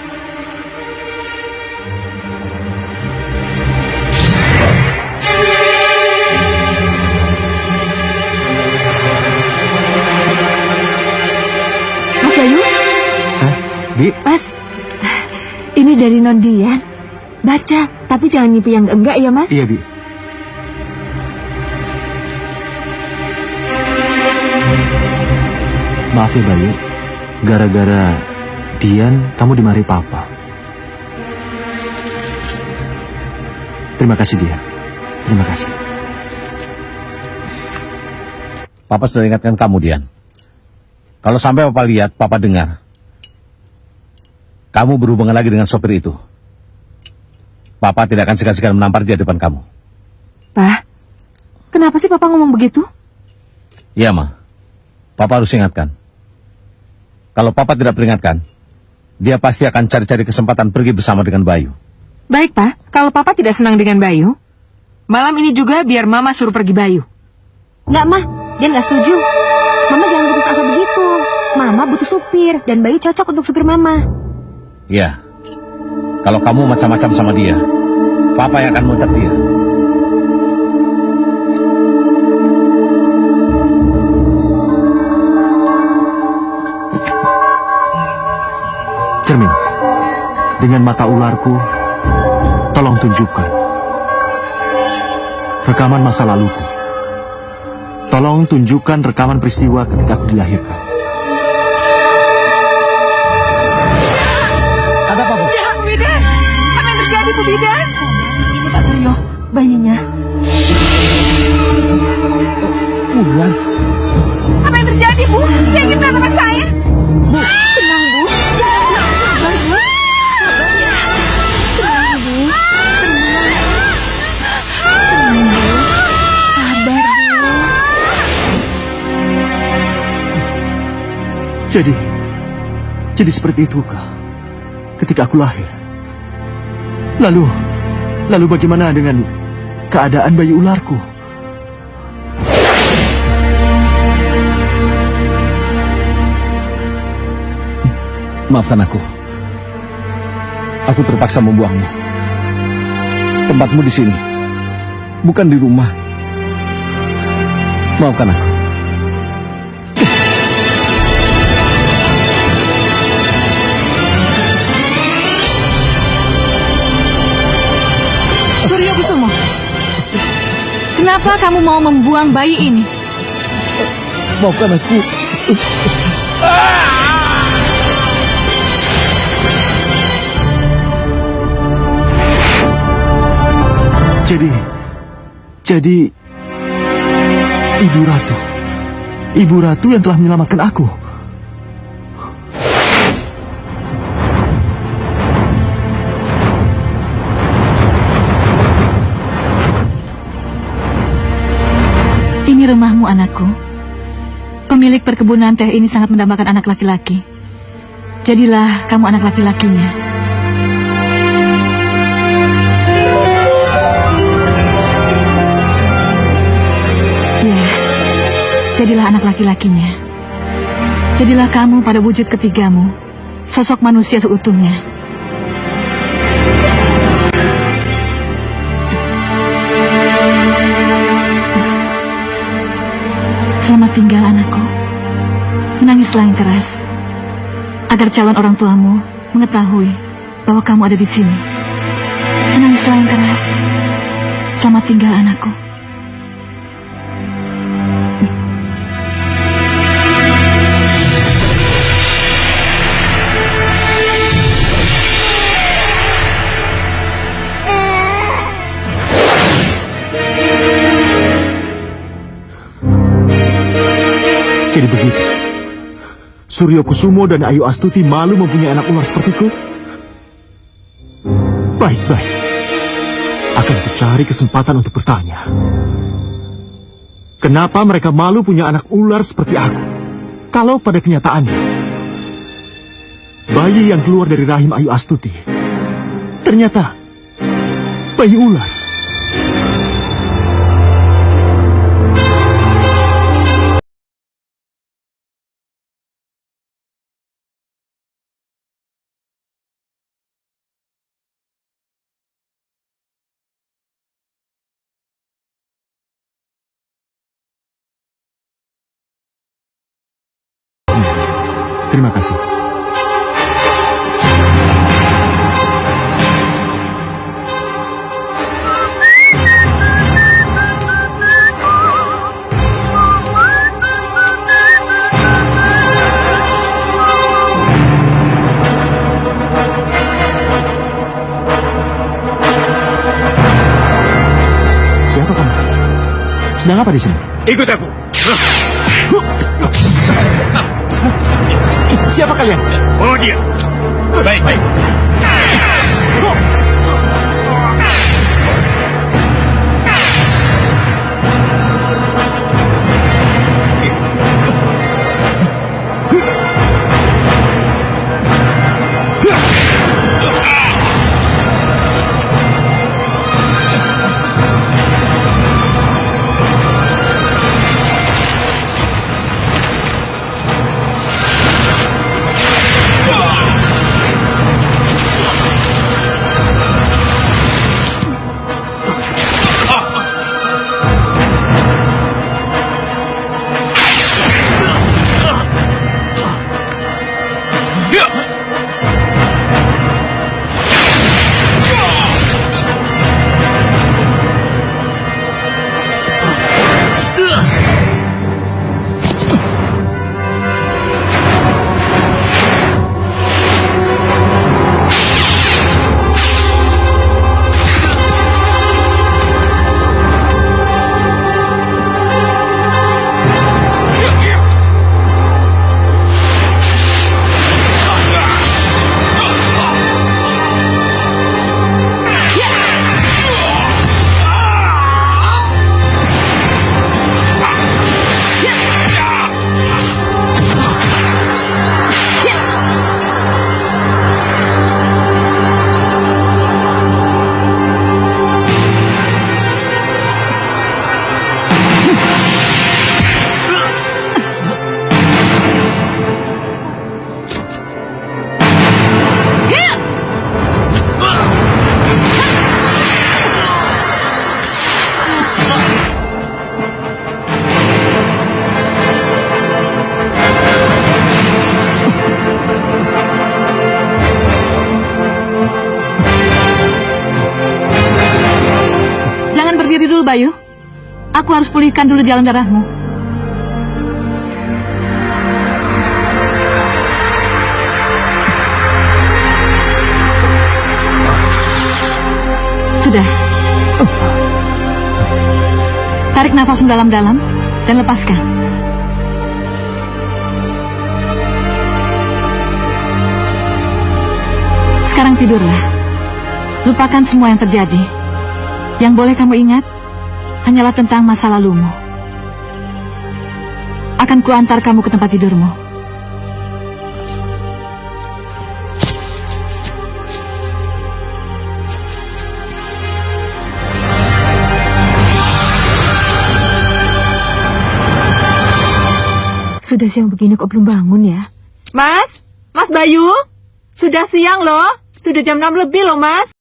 Mas Bayu, Hah? Bi? Mas, ini dari Non Dian. Baca, tapi jangan nyipu yang enggak ya, Mas? Iya, Bi. Maaf ya Bayu, gara-gara Dian kamu dimarahi Papa. Terima kasih Dian, terima kasih. Papa sudah ingatkan kamu, Dian. Kalau sampai Papa lihat, Papa dengar, kamu berhubungan lagi dengan sopir itu, Papa tidak akan segan-segan menampar dia depan kamu. Pak, kenapa sih Papa ngomong begitu? Iya, Ma. Papa harus ingatkan. Kalau Papa tidak peringatkan, dia pasti akan cari-cari kesempatan pergi bersama dengan Bayu. Baik, Pak. Kalau Papa tidak senang dengan Bayu, malam ini juga biar Mama suruh pergi Bayu. Nggak, Mah. Dia nggak setuju. Mama jangan putus asa begitu. Mama butuh supir, dan Bayu cocok untuk supir Mama. Iya. Kalau kamu macam-macam sama dia, Papa yang akan loncat dia. Cermin, dengan mata ularku, tolong tunjukkan rekaman masa laluku. Tolong tunjukkan rekaman peristiwa ketika aku dilahirkan. Ada apa, Bu? Ya, Bu Bidan. Apa yang terjadi, Bu Bidan? Ini Pak Suryo, bayinya. Ular? Apa yang terjadi, Bu? Dia ingin melakukan saya. Bu, tenang, Bu. Jangan sabar, Bu. Sabar ya. Tenang, Bu. Tenang, Bu. Sabar, Bu. Jadi seperti itu kah? Ketika aku lahir. Lalu bagaimana dengan keadaan bayi ularku? Maafkan aku. Aku terpaksa membuangmu. Tempatmu di sini, bukan di rumah. Maafkan aku. Suryo Kusumo, kenapa kamu mau membuang bayi ini? Maafkan aku. Jadi Ibu Ratu yang telah menyelamatkan aku. Ini rumahmu, anakku. Pemilik perkebunan teh ini sangat mendambakan anak laki-laki. Jadilah kamu anak laki-lakinya. Ya, jadilah anak laki-lakinya. Jadilah kamu pada wujud ketigamu, sosok manusia seutuhnya. Selamat tinggal, anakku. Menangislah yang keras, agar calon orang tuamu mengetahui bahwa kamu ada di sini. Menangislah yang keras. Selamat tinggal, anakku. Jadi begitu. Suryo Kusumo dan Ayu Astuti malu mempunyai anak ular sepertiku? Baik. Akan kucari kesempatan untuk bertanya. Kenapa mereka malu punya anak ular seperti aku? Kalau pada kenyataannya, bayi yang keluar dari rahim Ayu Astuti ternyata bayi ular. Terima kasih. Sedang apa di sini? Ikut aku. Siapa kalian? Oh dia. Baik, baik. Bayu, aku harus pulihkan dulu jalan darahmu. Sudah. Tarik nafasmu dalam-dalam dan lepaskan. Sekarang tidurlah. Lupakan semua yang terjadi. Yang boleh kamu ingat hanyalah tentang masa lalumu. Akan kuantar kamu ke tempat tidurmu. Sudah siang begini kok belum bangun ya? Mas Bayu, sudah siang loh. Sudah jam 6 lebih loh, Mas.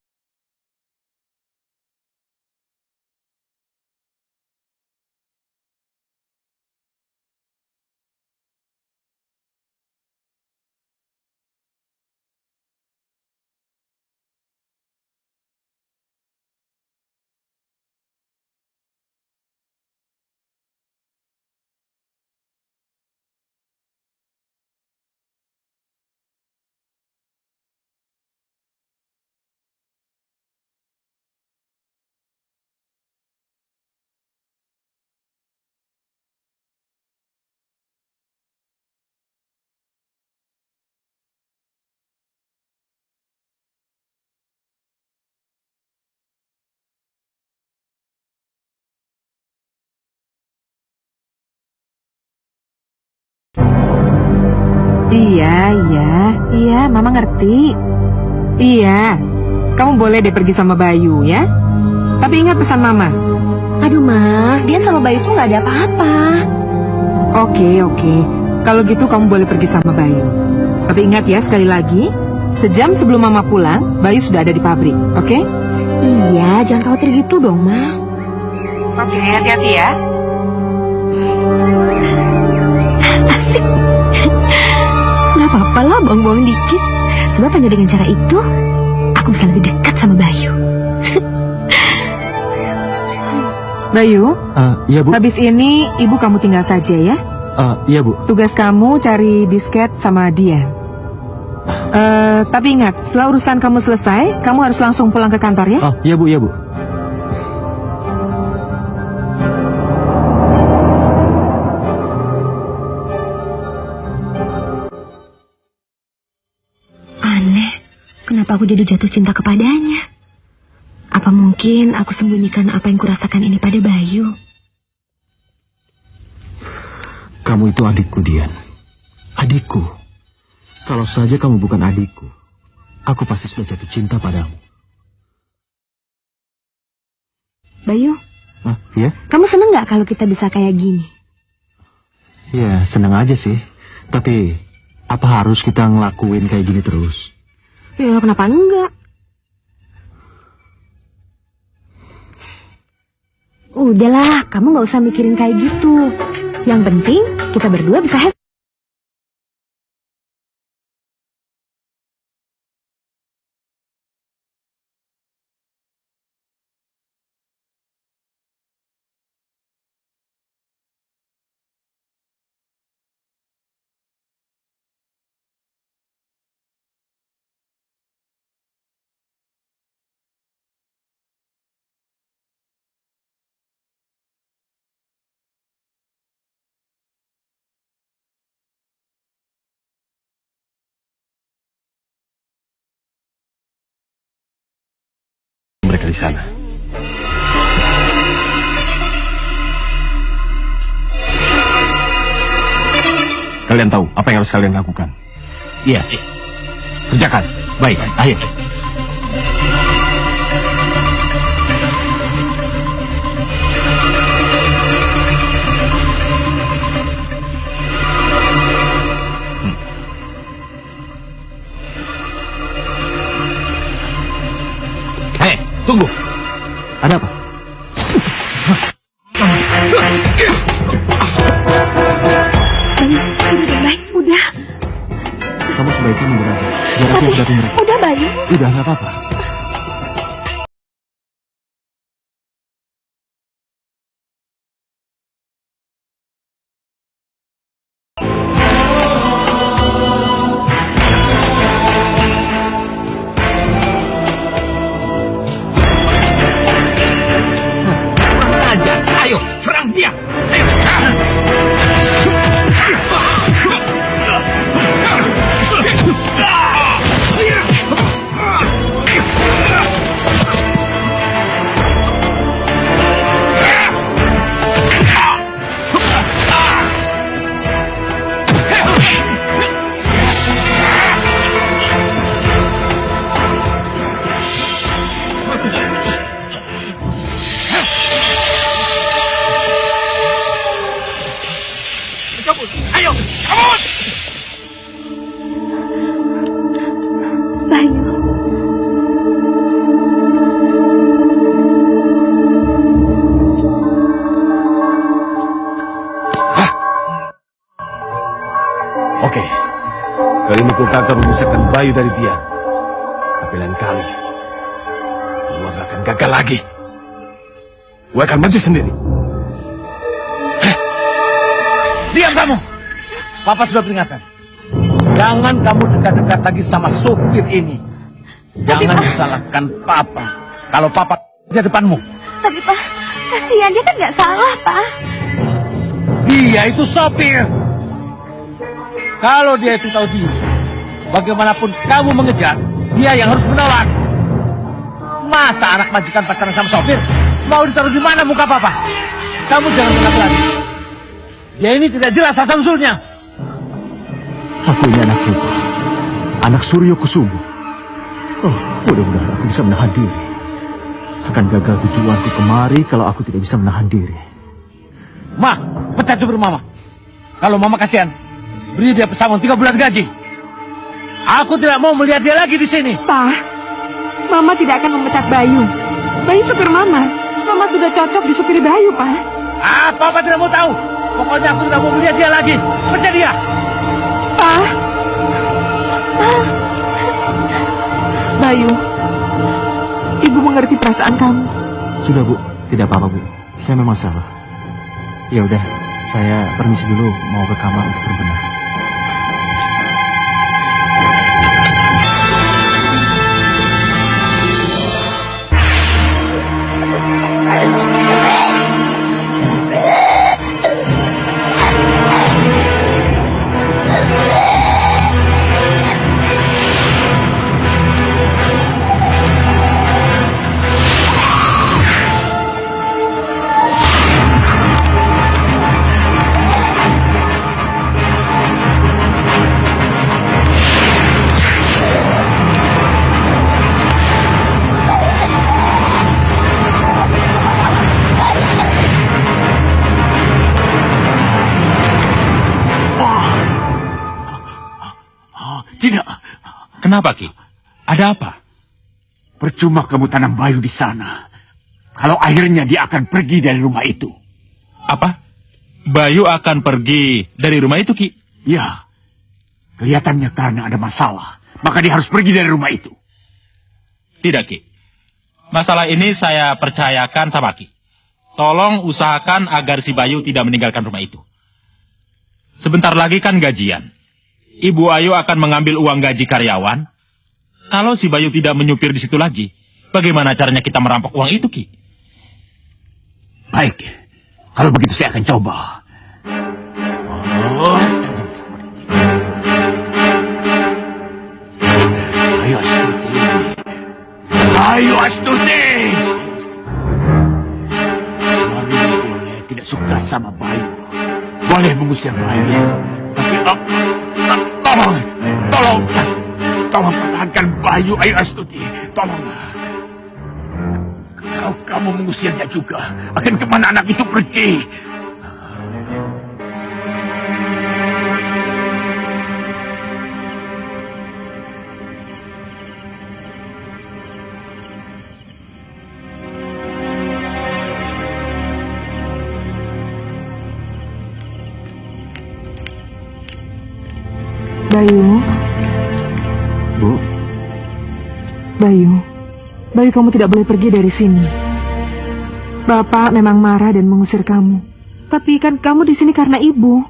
Iya, Mama ngerti. Iya, kamu boleh deh pergi sama Bayu ya. Tapi ingat pesan Mama. Aduh, Ma, Dian sama Bayu tuh nggak ada apa-apa. Oke. Kalau gitu kamu boleh pergi sama Bayu. Tapi ingat ya, sekali lagi, sejam sebelum Mama pulang, Bayu sudah ada di pabrik, oke? Iya, jangan khawatir gitu dong, Ma. Oke, hati-hati ya. Asik. Gak apa-apa lah, buang-buang dikit. Sebab hanya dengan cara itu, aku bisa lebih dekat sama Bayu. Bayu, Iya Bu. habis ini ibu kamu tinggal saja ya. Iya Bu. Tugas kamu cari disket sama dia. Tapi ingat, setelah urusan kamu selesai, kamu harus langsung pulang ke kantor ya. Iya Bu. kenapa aku jadi jatuh cinta kepadanya? Apa mungkin aku sembunyikan apa yang kurasakan ini pada Bayu? Kamu itu adikku, Dian. Adikku. Kalau saja kamu bukan adikku, aku pasti sudah jatuh cinta padamu. Bayu, Hah? Ya? kamu seneng gak kalau kita bisa kayak gini? Ya, senang aja sih. Tapi, apa harus kita ngelakuin kayak gini terus? Ya, kenapa enggak? Udahlah, kamu gak usah mikirin kayak gitu. Yang penting, kita berdua bisa happy. Mereka di sana. Kalian tahu apa yang harus kalian lakukan? Iya. Kerjakan. Baik, ayo. Hei, tunggu. Ada apa? Udah, Kamu sebaiknya mundur aja. Biar aku yang hadapi mereka. udah Bayu. Udah, nggak apa-apa. Ayo, serang dia. Cabut. Ayo, cabut. Bayu. Oke. Kali ini kau gagal memisahkan Bayu dari dia. Tapi lain kali, gua gak akan gagal lagi. Gua akan maju sendiri. Diam kamu! Papa sudah peringatkan. Jangan kamu dekat-dekat lagi sama supir ini. Jangan disalahkan Papa. Kalau Papa di depanmu. Tapi Pak, kasihan dia kan nggak salah, Pak. Dia itu sopir. Kalau dia itu tahu diri, bagaimanapun kamu mengejar, dia yang harus menolak. Masa anak majikan pacaran sama sopir? Mau ditaruh di mana muka Papa? Kamu jangan menang lagi. Dia ini tidak jelas asal-usulnya. Aku ini anak Buka. Anak Suryo Kusumo. Oh, mudah-mudahan aku bisa menahan diri. Akan gagal tujuanku kemari kalau aku tidak bisa menahan diri. Ma, pecat supir Mama. Kalau Mama kasihan, beri dia pesangon 3 bulan gaji. Aku tidak mau melihat dia lagi di sini. Pak, Mama tidak akan memecat Bayu. Bayu supir Mama. Mama sudah cocok disupiri Bayu, Pak. Papa tidak mau tahu. Pokoknya aku tidak mau melihat dia lagi. Pecat dia. Pak. Pak. Bayu. Ibu mengerti perasaan kamu. Sudah, Bu. Tidak apa-apa, Bu. Saya memang salah. Ya udah, saya permisi dulu mau ke kamar untuk berbenah. Tidak. Kenapa, Ki? Ada apa? Percuma kamu tanam Bayu di sana. Kalau akhirnya dia akan pergi dari rumah itu. Apa? Bayu akan pergi dari rumah itu, Ki? Ya. Kelihatannya karena ada masalah. Maka dia harus pergi dari rumah itu. Tidak, Ki. Masalah ini saya percayakan sama Ki. Tolong usahakan agar si Bayu tidak meninggalkan rumah itu. Sebentar lagi kan gajian. Ibu Ayu akan mengambil uang gaji karyawan. Kalau si Bayu tidak menyupir di situ lagi, bagaimana caranya kita merampok uang itu, Ki? Baik. Kalau begitu saya akan coba. Ayo Astuti. Ayo Astuti. Suamimu boleh tidak suka sama Bayu. Boleh mengusir Bayu. Tapi tolong pertahankan Bayu. Ayo Astuti. Tolong. Kalau kamu mengusirnya juga, akan kemana anak itu pergi? Bayu. Bu. Bayu. Bayu, kamu tidak boleh pergi dari sini. Bapak memang marah dan mengusir kamu. Tapi kan kamu di sini karena ibu.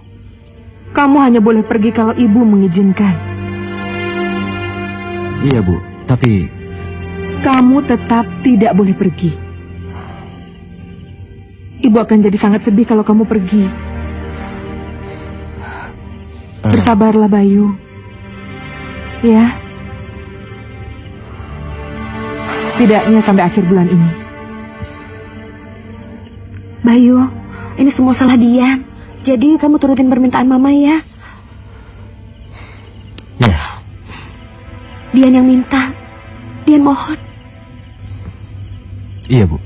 Kamu hanya boleh pergi kalau ibu mengizinkan. Iya, Bu. Tapi Kamu tetap tidak boleh pergi. Ibu akan jadi sangat sedih kalau kamu pergi. Bersabarlah, Bayu. Ya. Setidaknya sampai akhir bulan ini. Bayu, ini semua salah Dian. Jadi kamu turutin permintaan Mama ya. ya, Dian yang minta. Dian mohon. iya, Bu.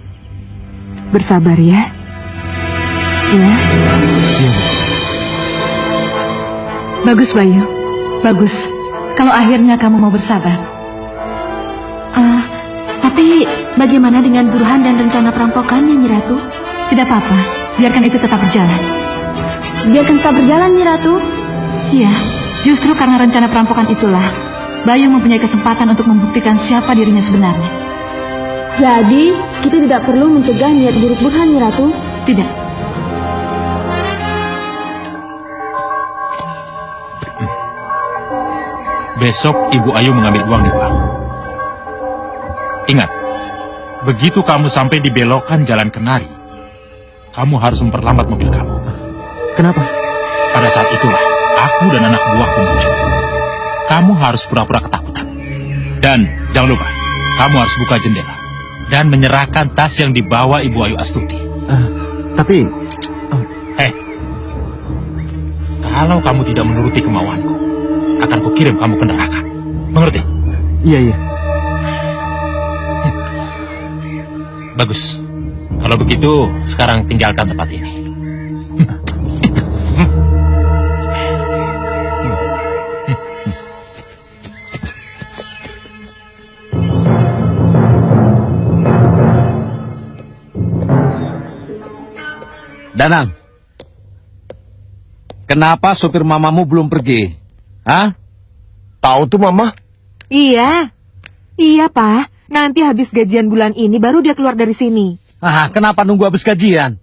Bersabar ya. Ya. Iya, Bu. Bagus, Bayu. Bagus. Kalau akhirnya kamu mau bersabar. Tapi bagaimana dengan Burhan dan rencana perampokannya, Nyi Ratu? Tidak apa-apa. Biarkan itu tetap berjalan. Biarkan tetap berjalan, Nyi Ratu. Iya, justru karena rencana perampokan itulah Bayu mempunyai kesempatan untuk membuktikan siapa dirinya sebenarnya. Jadi, kita tidak perlu mencegah niat buruk Burhan, Nyi Ratu? Tidak. Besok Ibu Ayu mengambil uang di bank. Ingat, begitu kamu sampai di belokan Jalan Kenari, kamu harus memperlambat mobil kamu. Kenapa? Pada saat itulah, aku dan anak buahku muncul. Kamu harus pura-pura ketakutan. Dan jangan lupa, kamu harus buka jendela dan menyerahkan tas yang dibawa Ibu Ayu Astuti. Tapi... Kalau kamu tidak menuruti kemauanku, akan kukirim kamu ke neraka. Mengerti? Iya, iya. Bagus. Kalau begitu, sekarang tinggalkan tempat ini. Danang, kenapa sopir mamamu belum pergi? Hah? Tahu tuh, Mama? Iya. Iya, Pak. Nanti habis gajian bulan ini baru dia keluar dari sini. Kenapa nunggu habis gajian?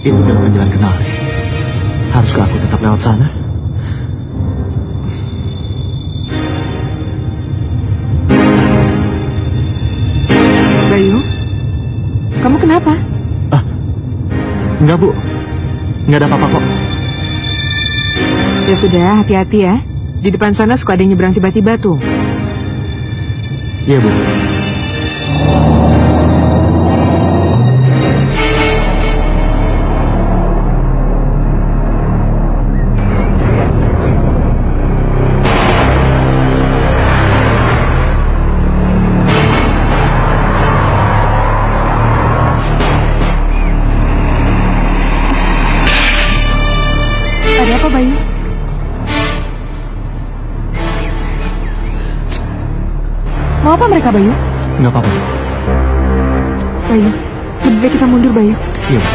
Itu belokan Jalan Kenari. Haruskah aku tetap lewat sana? Bayu, kamu kenapa? Enggak, Bu. Enggak ada apa-apa kok. Ya sudah, hati-hati ya. Di depan sana suka ada yang nyebrang tiba-tiba tuh. Iya, Bu. Mau apa mereka, Bayu? Nggak apa-apa. Bayu, lebih baik kita mundur, Bayu. Iya, Bu.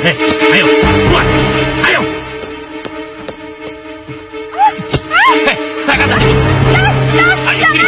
Hei, ayo, keluar! Ayo! Hei, saya kata sini! Ayo, sini!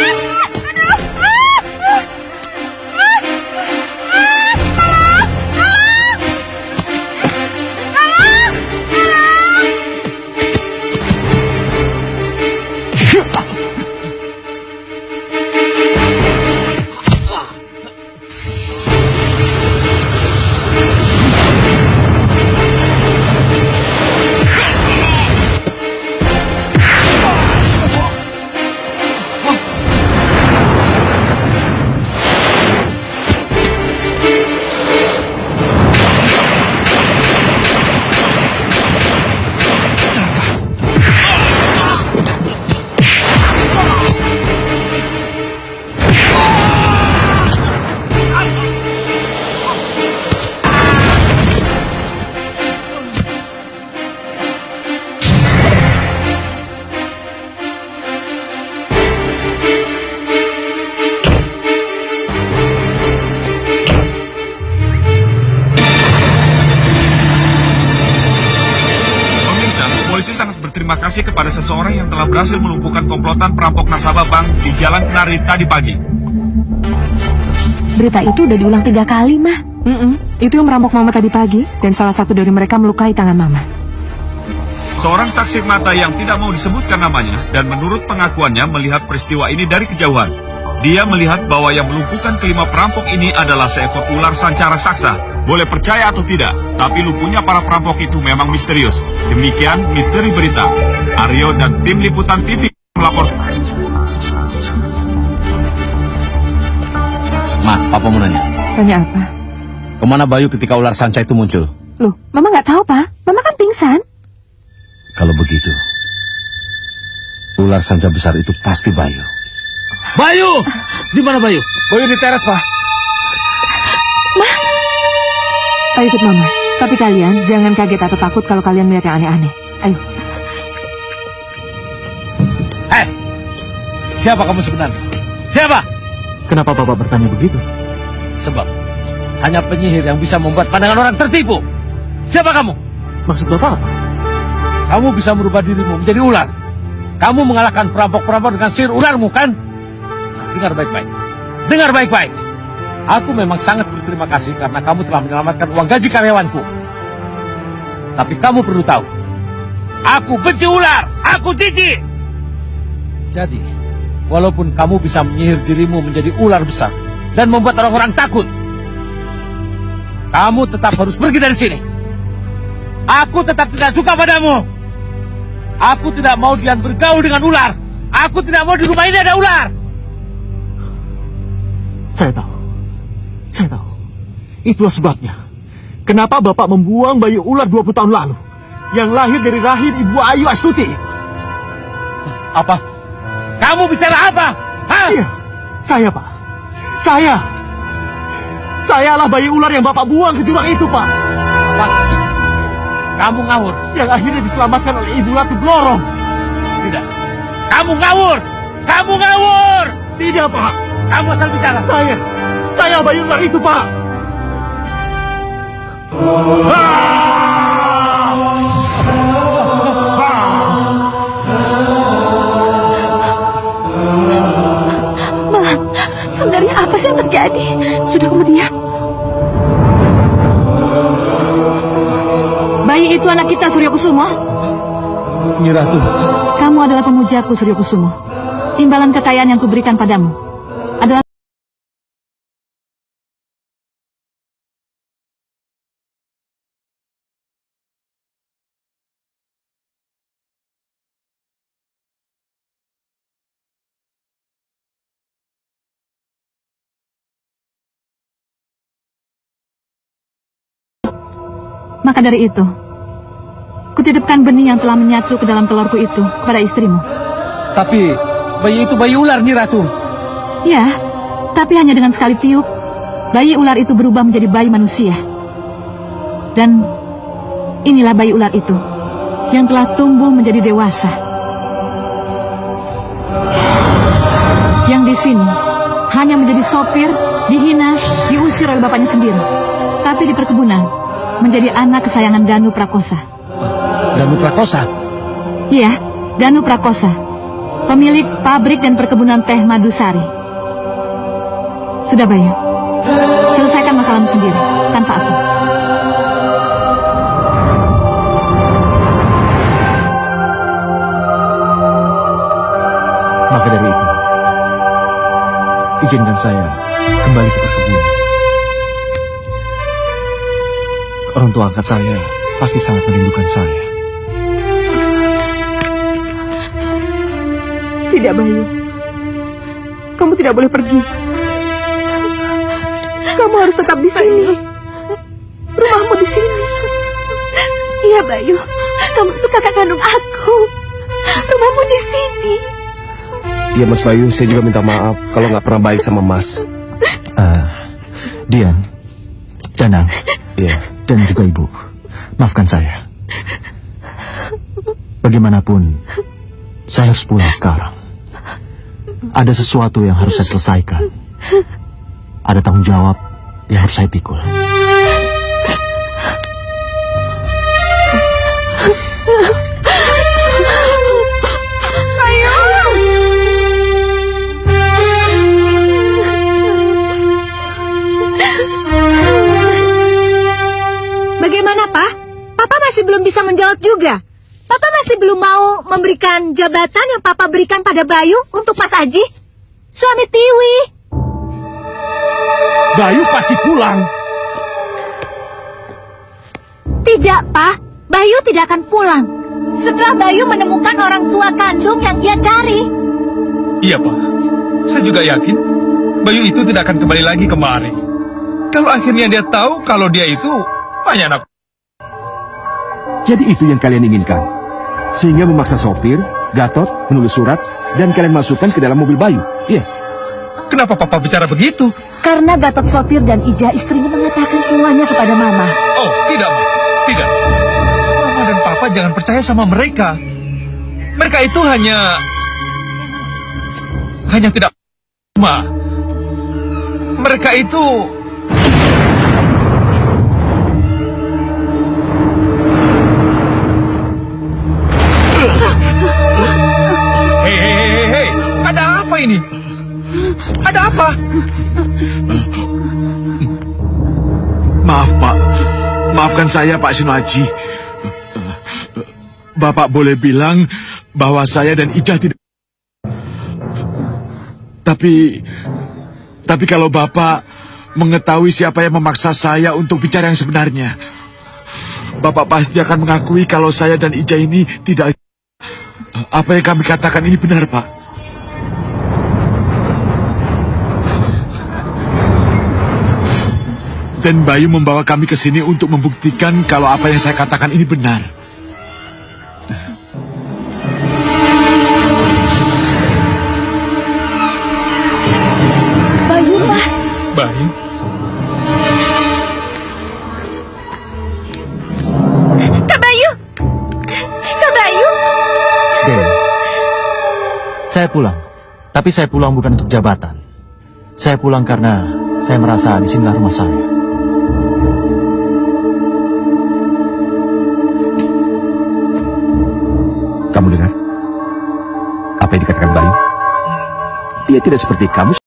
Polisi sangat berterima kasih kepada seseorang yang telah berhasil melumpuhkan komplotan perampok nasabah bank di Jalan Kenari tadi pagi. Berita itu udah diulang 3 kali, Mah. Itu yang merampok Mama tadi pagi, dan salah satu dari mereka melukai tangan Mama. Seorang saksi mata yang tidak mau disebutkan namanya dan menurut pengakuannya melihat peristiwa ini dari kejauhan. Dia melihat bahwa yang melumpuhkan kelima perampok ini adalah seekor ular sancara saksa. Boleh percaya atau tidak, tapi lumpuhnya para perampok itu memang misterius. Demikian misteri berita. Aryo dan tim liputan TV melapor. Ma, Papa mau nanya. Tanya apa? Kemana Bayu ketika ular sanca itu muncul? Loh, Mama nggak tahu, Pak. Mama kan pingsan. Kalau begitu, ular sanca besar itu pasti Bayu. Bayu! Di mana Bayu? Bayu di teras, Pak. Ayo ikut Mama. Tapi kalian jangan kaget atau takut kalau kalian melihat yang aneh-aneh. Ayo. Hei! Siapa kamu sebenarnya? Siapa? Kenapa Bapak bertanya begitu? Sebab hanya penyihir yang bisa membuat pandangan orang tertipu. Siapa kamu? Maksud Bapak apa? Kamu bisa merubah dirimu menjadi ular. Kamu mengalahkan perampok-perampok dengan sihir ularmu, kan? Dengar baik-baik. Dengar baik-baik. Aku memang sangat berterima kasih karena kamu telah menyelamatkan uang gaji karyawanku. Tapi kamu perlu tahu, aku benci ular. Aku jijik. Jadi, walaupun kamu bisa menyihir dirimu menjadi ular besar dan membuat orang-orang takut, kamu tetap harus pergi dari sini. Aku tetap tidak suka padamu. Aku tidak mau Dian bergaul dengan ular. Aku tidak mau di rumah ini ada ular. Saya tahu. Itulah sebabnya. Kenapa Bapak membuang bayi ular 20 tahun lalu. Yang lahir dari rahim Ibu Ayu Astuti. Apa? Kamu bicara apa? Hah? Iya, saya Pak. Sayalah bayi ular yang Bapak buang ke jurang itu, Pak. Apa? Kamu ngawur. Yang akhirnya diselamatkan oleh Ibu Ratu Blorong. Tidak. Kamu ngawur. Kamu ngawur. Tidak, Pak. Kamu asal bicara. Saya bayi ular itu, Pak. Ma, sebenarnya apa sih yang terjadi? Sudah kamu diam. Bayi itu anak kita, Suryo Kusumo. Nyi Ratu. Kamu adalah pemujaku, Suryo Kusumo. Imbalan kekayaan yang kuberikan padamu adalah maka dari itu, kutitipkan benih yang telah menyatu ke dalam telurku itu kepada istrimu. Tapi bayi itu bayi ular, Nyi Ratu. Ya, tapi hanya dengan sekali tiup, bayi ular itu berubah menjadi bayi manusia. Dan inilah bayi ular itu yang telah tumbuh menjadi dewasa. Yang di sini hanya menjadi sopir, dihina, diusir oleh bapaknya sendiri. Tapi di perkebunan menjadi anak kesayangan Danu Prakosa. Danu Prakosa? Iya, Danu Prakosa, pemilik pabrik dan perkebunan teh Madusari. Sudah, Bayu. Selesaikan masalahmu sendiri, tanpa aku. Maka dari itu, izinkan saya kembali ke perkebunan. Orang tua angkat saya pasti sangat merindukan saya. Tidak, Bayu. Kamu tidak boleh pergi. Kamu harus tetap di sini. Rumahmu di sini. Iya, Bayu. Kamu itu kakak kandung aku. Rumahmu di sini. Iya Mas Bayu, saya juga minta maaf kalau nggak pernah baik sama Mas. Dian, Danang, Iya. dan juga Ibu, maafkan saya. Bagaimanapun, saya harus pulang sekarang. Ada sesuatu yang harus saya selesaikan. Ada tanggung jawab yang harus saya pikul. Bagaimana, Pak? Papa masih belum bisa menjawab juga. Papa masih belum mau memberikan jabatan yang Papa berikan pada Bayu untuk Mas Aji, suami Tiwi. Bayu pasti pulang. Tidak, Pak. Bayu tidak akan pulang. Setelah Bayu menemukan orang tua kandung yang dia cari. Iya, Pak. Saya juga yakin Bayu itu tidak akan kembali lagi kemari. Kalau akhirnya dia tahu kalau dia itu hanya anak. Jadi itu yang kalian inginkan? Sehingga memaksa sopir, Gatot, menulis surat, dan kalian masukkan ke dalam mobil Bayu. Iya. Kenapa Papa bicara begitu? Karena Gatot sopir dan Ija istrinya mengatakan semuanya kepada Mama. Oh, tidak, Ma. Tidak. Mama dan Papa jangan percaya sama mereka. Mereka itu hanya tidak. Ma. Mereka itu Hei, ada apa ini? Ada apa? Maaf, Pak. Maafkan saya, Pak Sinoaji. Bapak boleh bilang bahwa saya dan Ija tidak... Tapi kalau Bapak mengetahui siapa yang memaksa saya untuk bicara yang sebenarnya, Bapak pasti akan mengakui kalau saya dan Ija ini tidak... Apa yang kami katakan ini benar, Pak. Dan Bayu membawa kami ke sini untuk membuktikan kalau apa yang saya katakan ini benar. Bayu, Pak. Bayu. Kak Bayu! Kak Bayu! Den, saya pulang. Tapi saya pulang bukan untuk jabatan. Saya pulang karena saya merasa di sinilah rumah saya. Kamu dengar? Apa yang dikatakan Bayu? Dia tidak seperti kamu.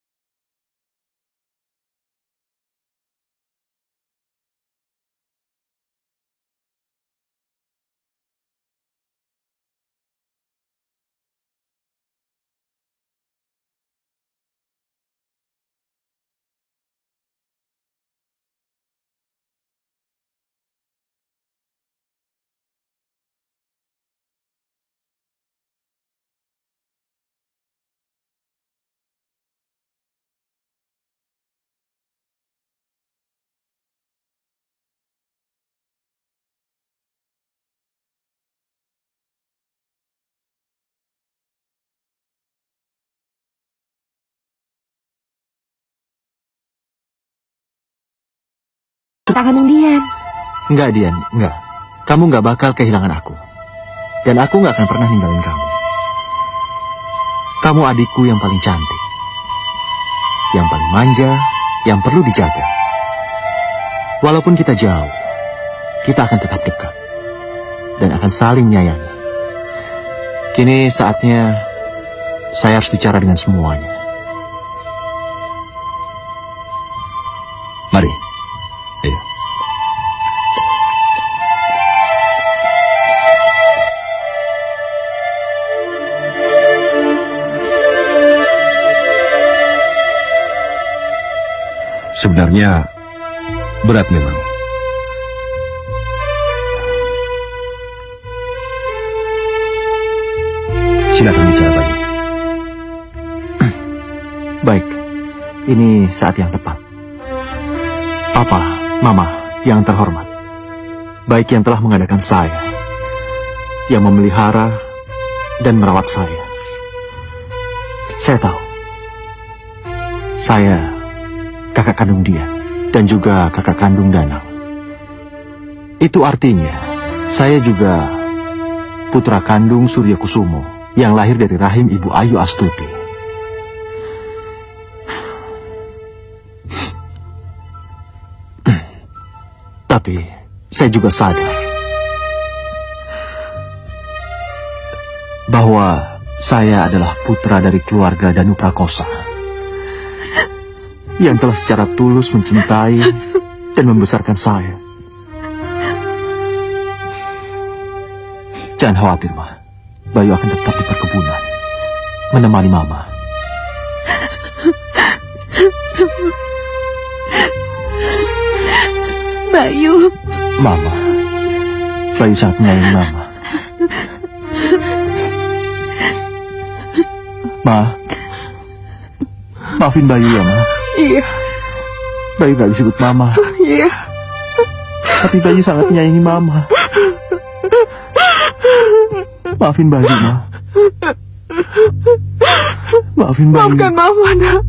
tangan undian. Enggak, Dian, enggak. Kamu enggak bakal kehilangan aku. Dan aku enggak akan pernah ninggalin kamu. Kamu adikku yang paling cantik. Yang paling manja, yang perlu dijaga. Walaupun kita jauh, kita akan tetap dekat. Dan akan saling menyayangi. Kini saatnya saya harus bicara dengan semuanya. Mari. Ayo. Sebenarnya berat memang. Silakan bicara, Bayu. Baik, ini saat yang tepat. Papa, Mama yang terhormat, baik yang telah mengadakan saya, yang memelihara dan merawat saya. Saya tahu, saya kakak kandung dia dan juga kakak kandung Danang. Itu artinya, saya juga putra kandung Surya Kusumo yang lahir dari rahim Ibu Ayu Astuti. Tapi saya juga sadar bahwa saya adalah putra dari keluarga Danu Prakosa yang telah secara tulus mencintai dan membesarkan saya. Jangan khawatir, Ma. Bayu akan tetap di perkebunan menemani Mama. Bayu. Mama, Bayu sangat menyayangi Mama. Ma, maafin Bayu ya, Ma. Iya. Bayu gak disebut Mama. Iya. Tapi Bayu sangat menyayangi Mama. Maafin Bayu, Ma. Maafin Bayu. Maafkan Mama, Nak.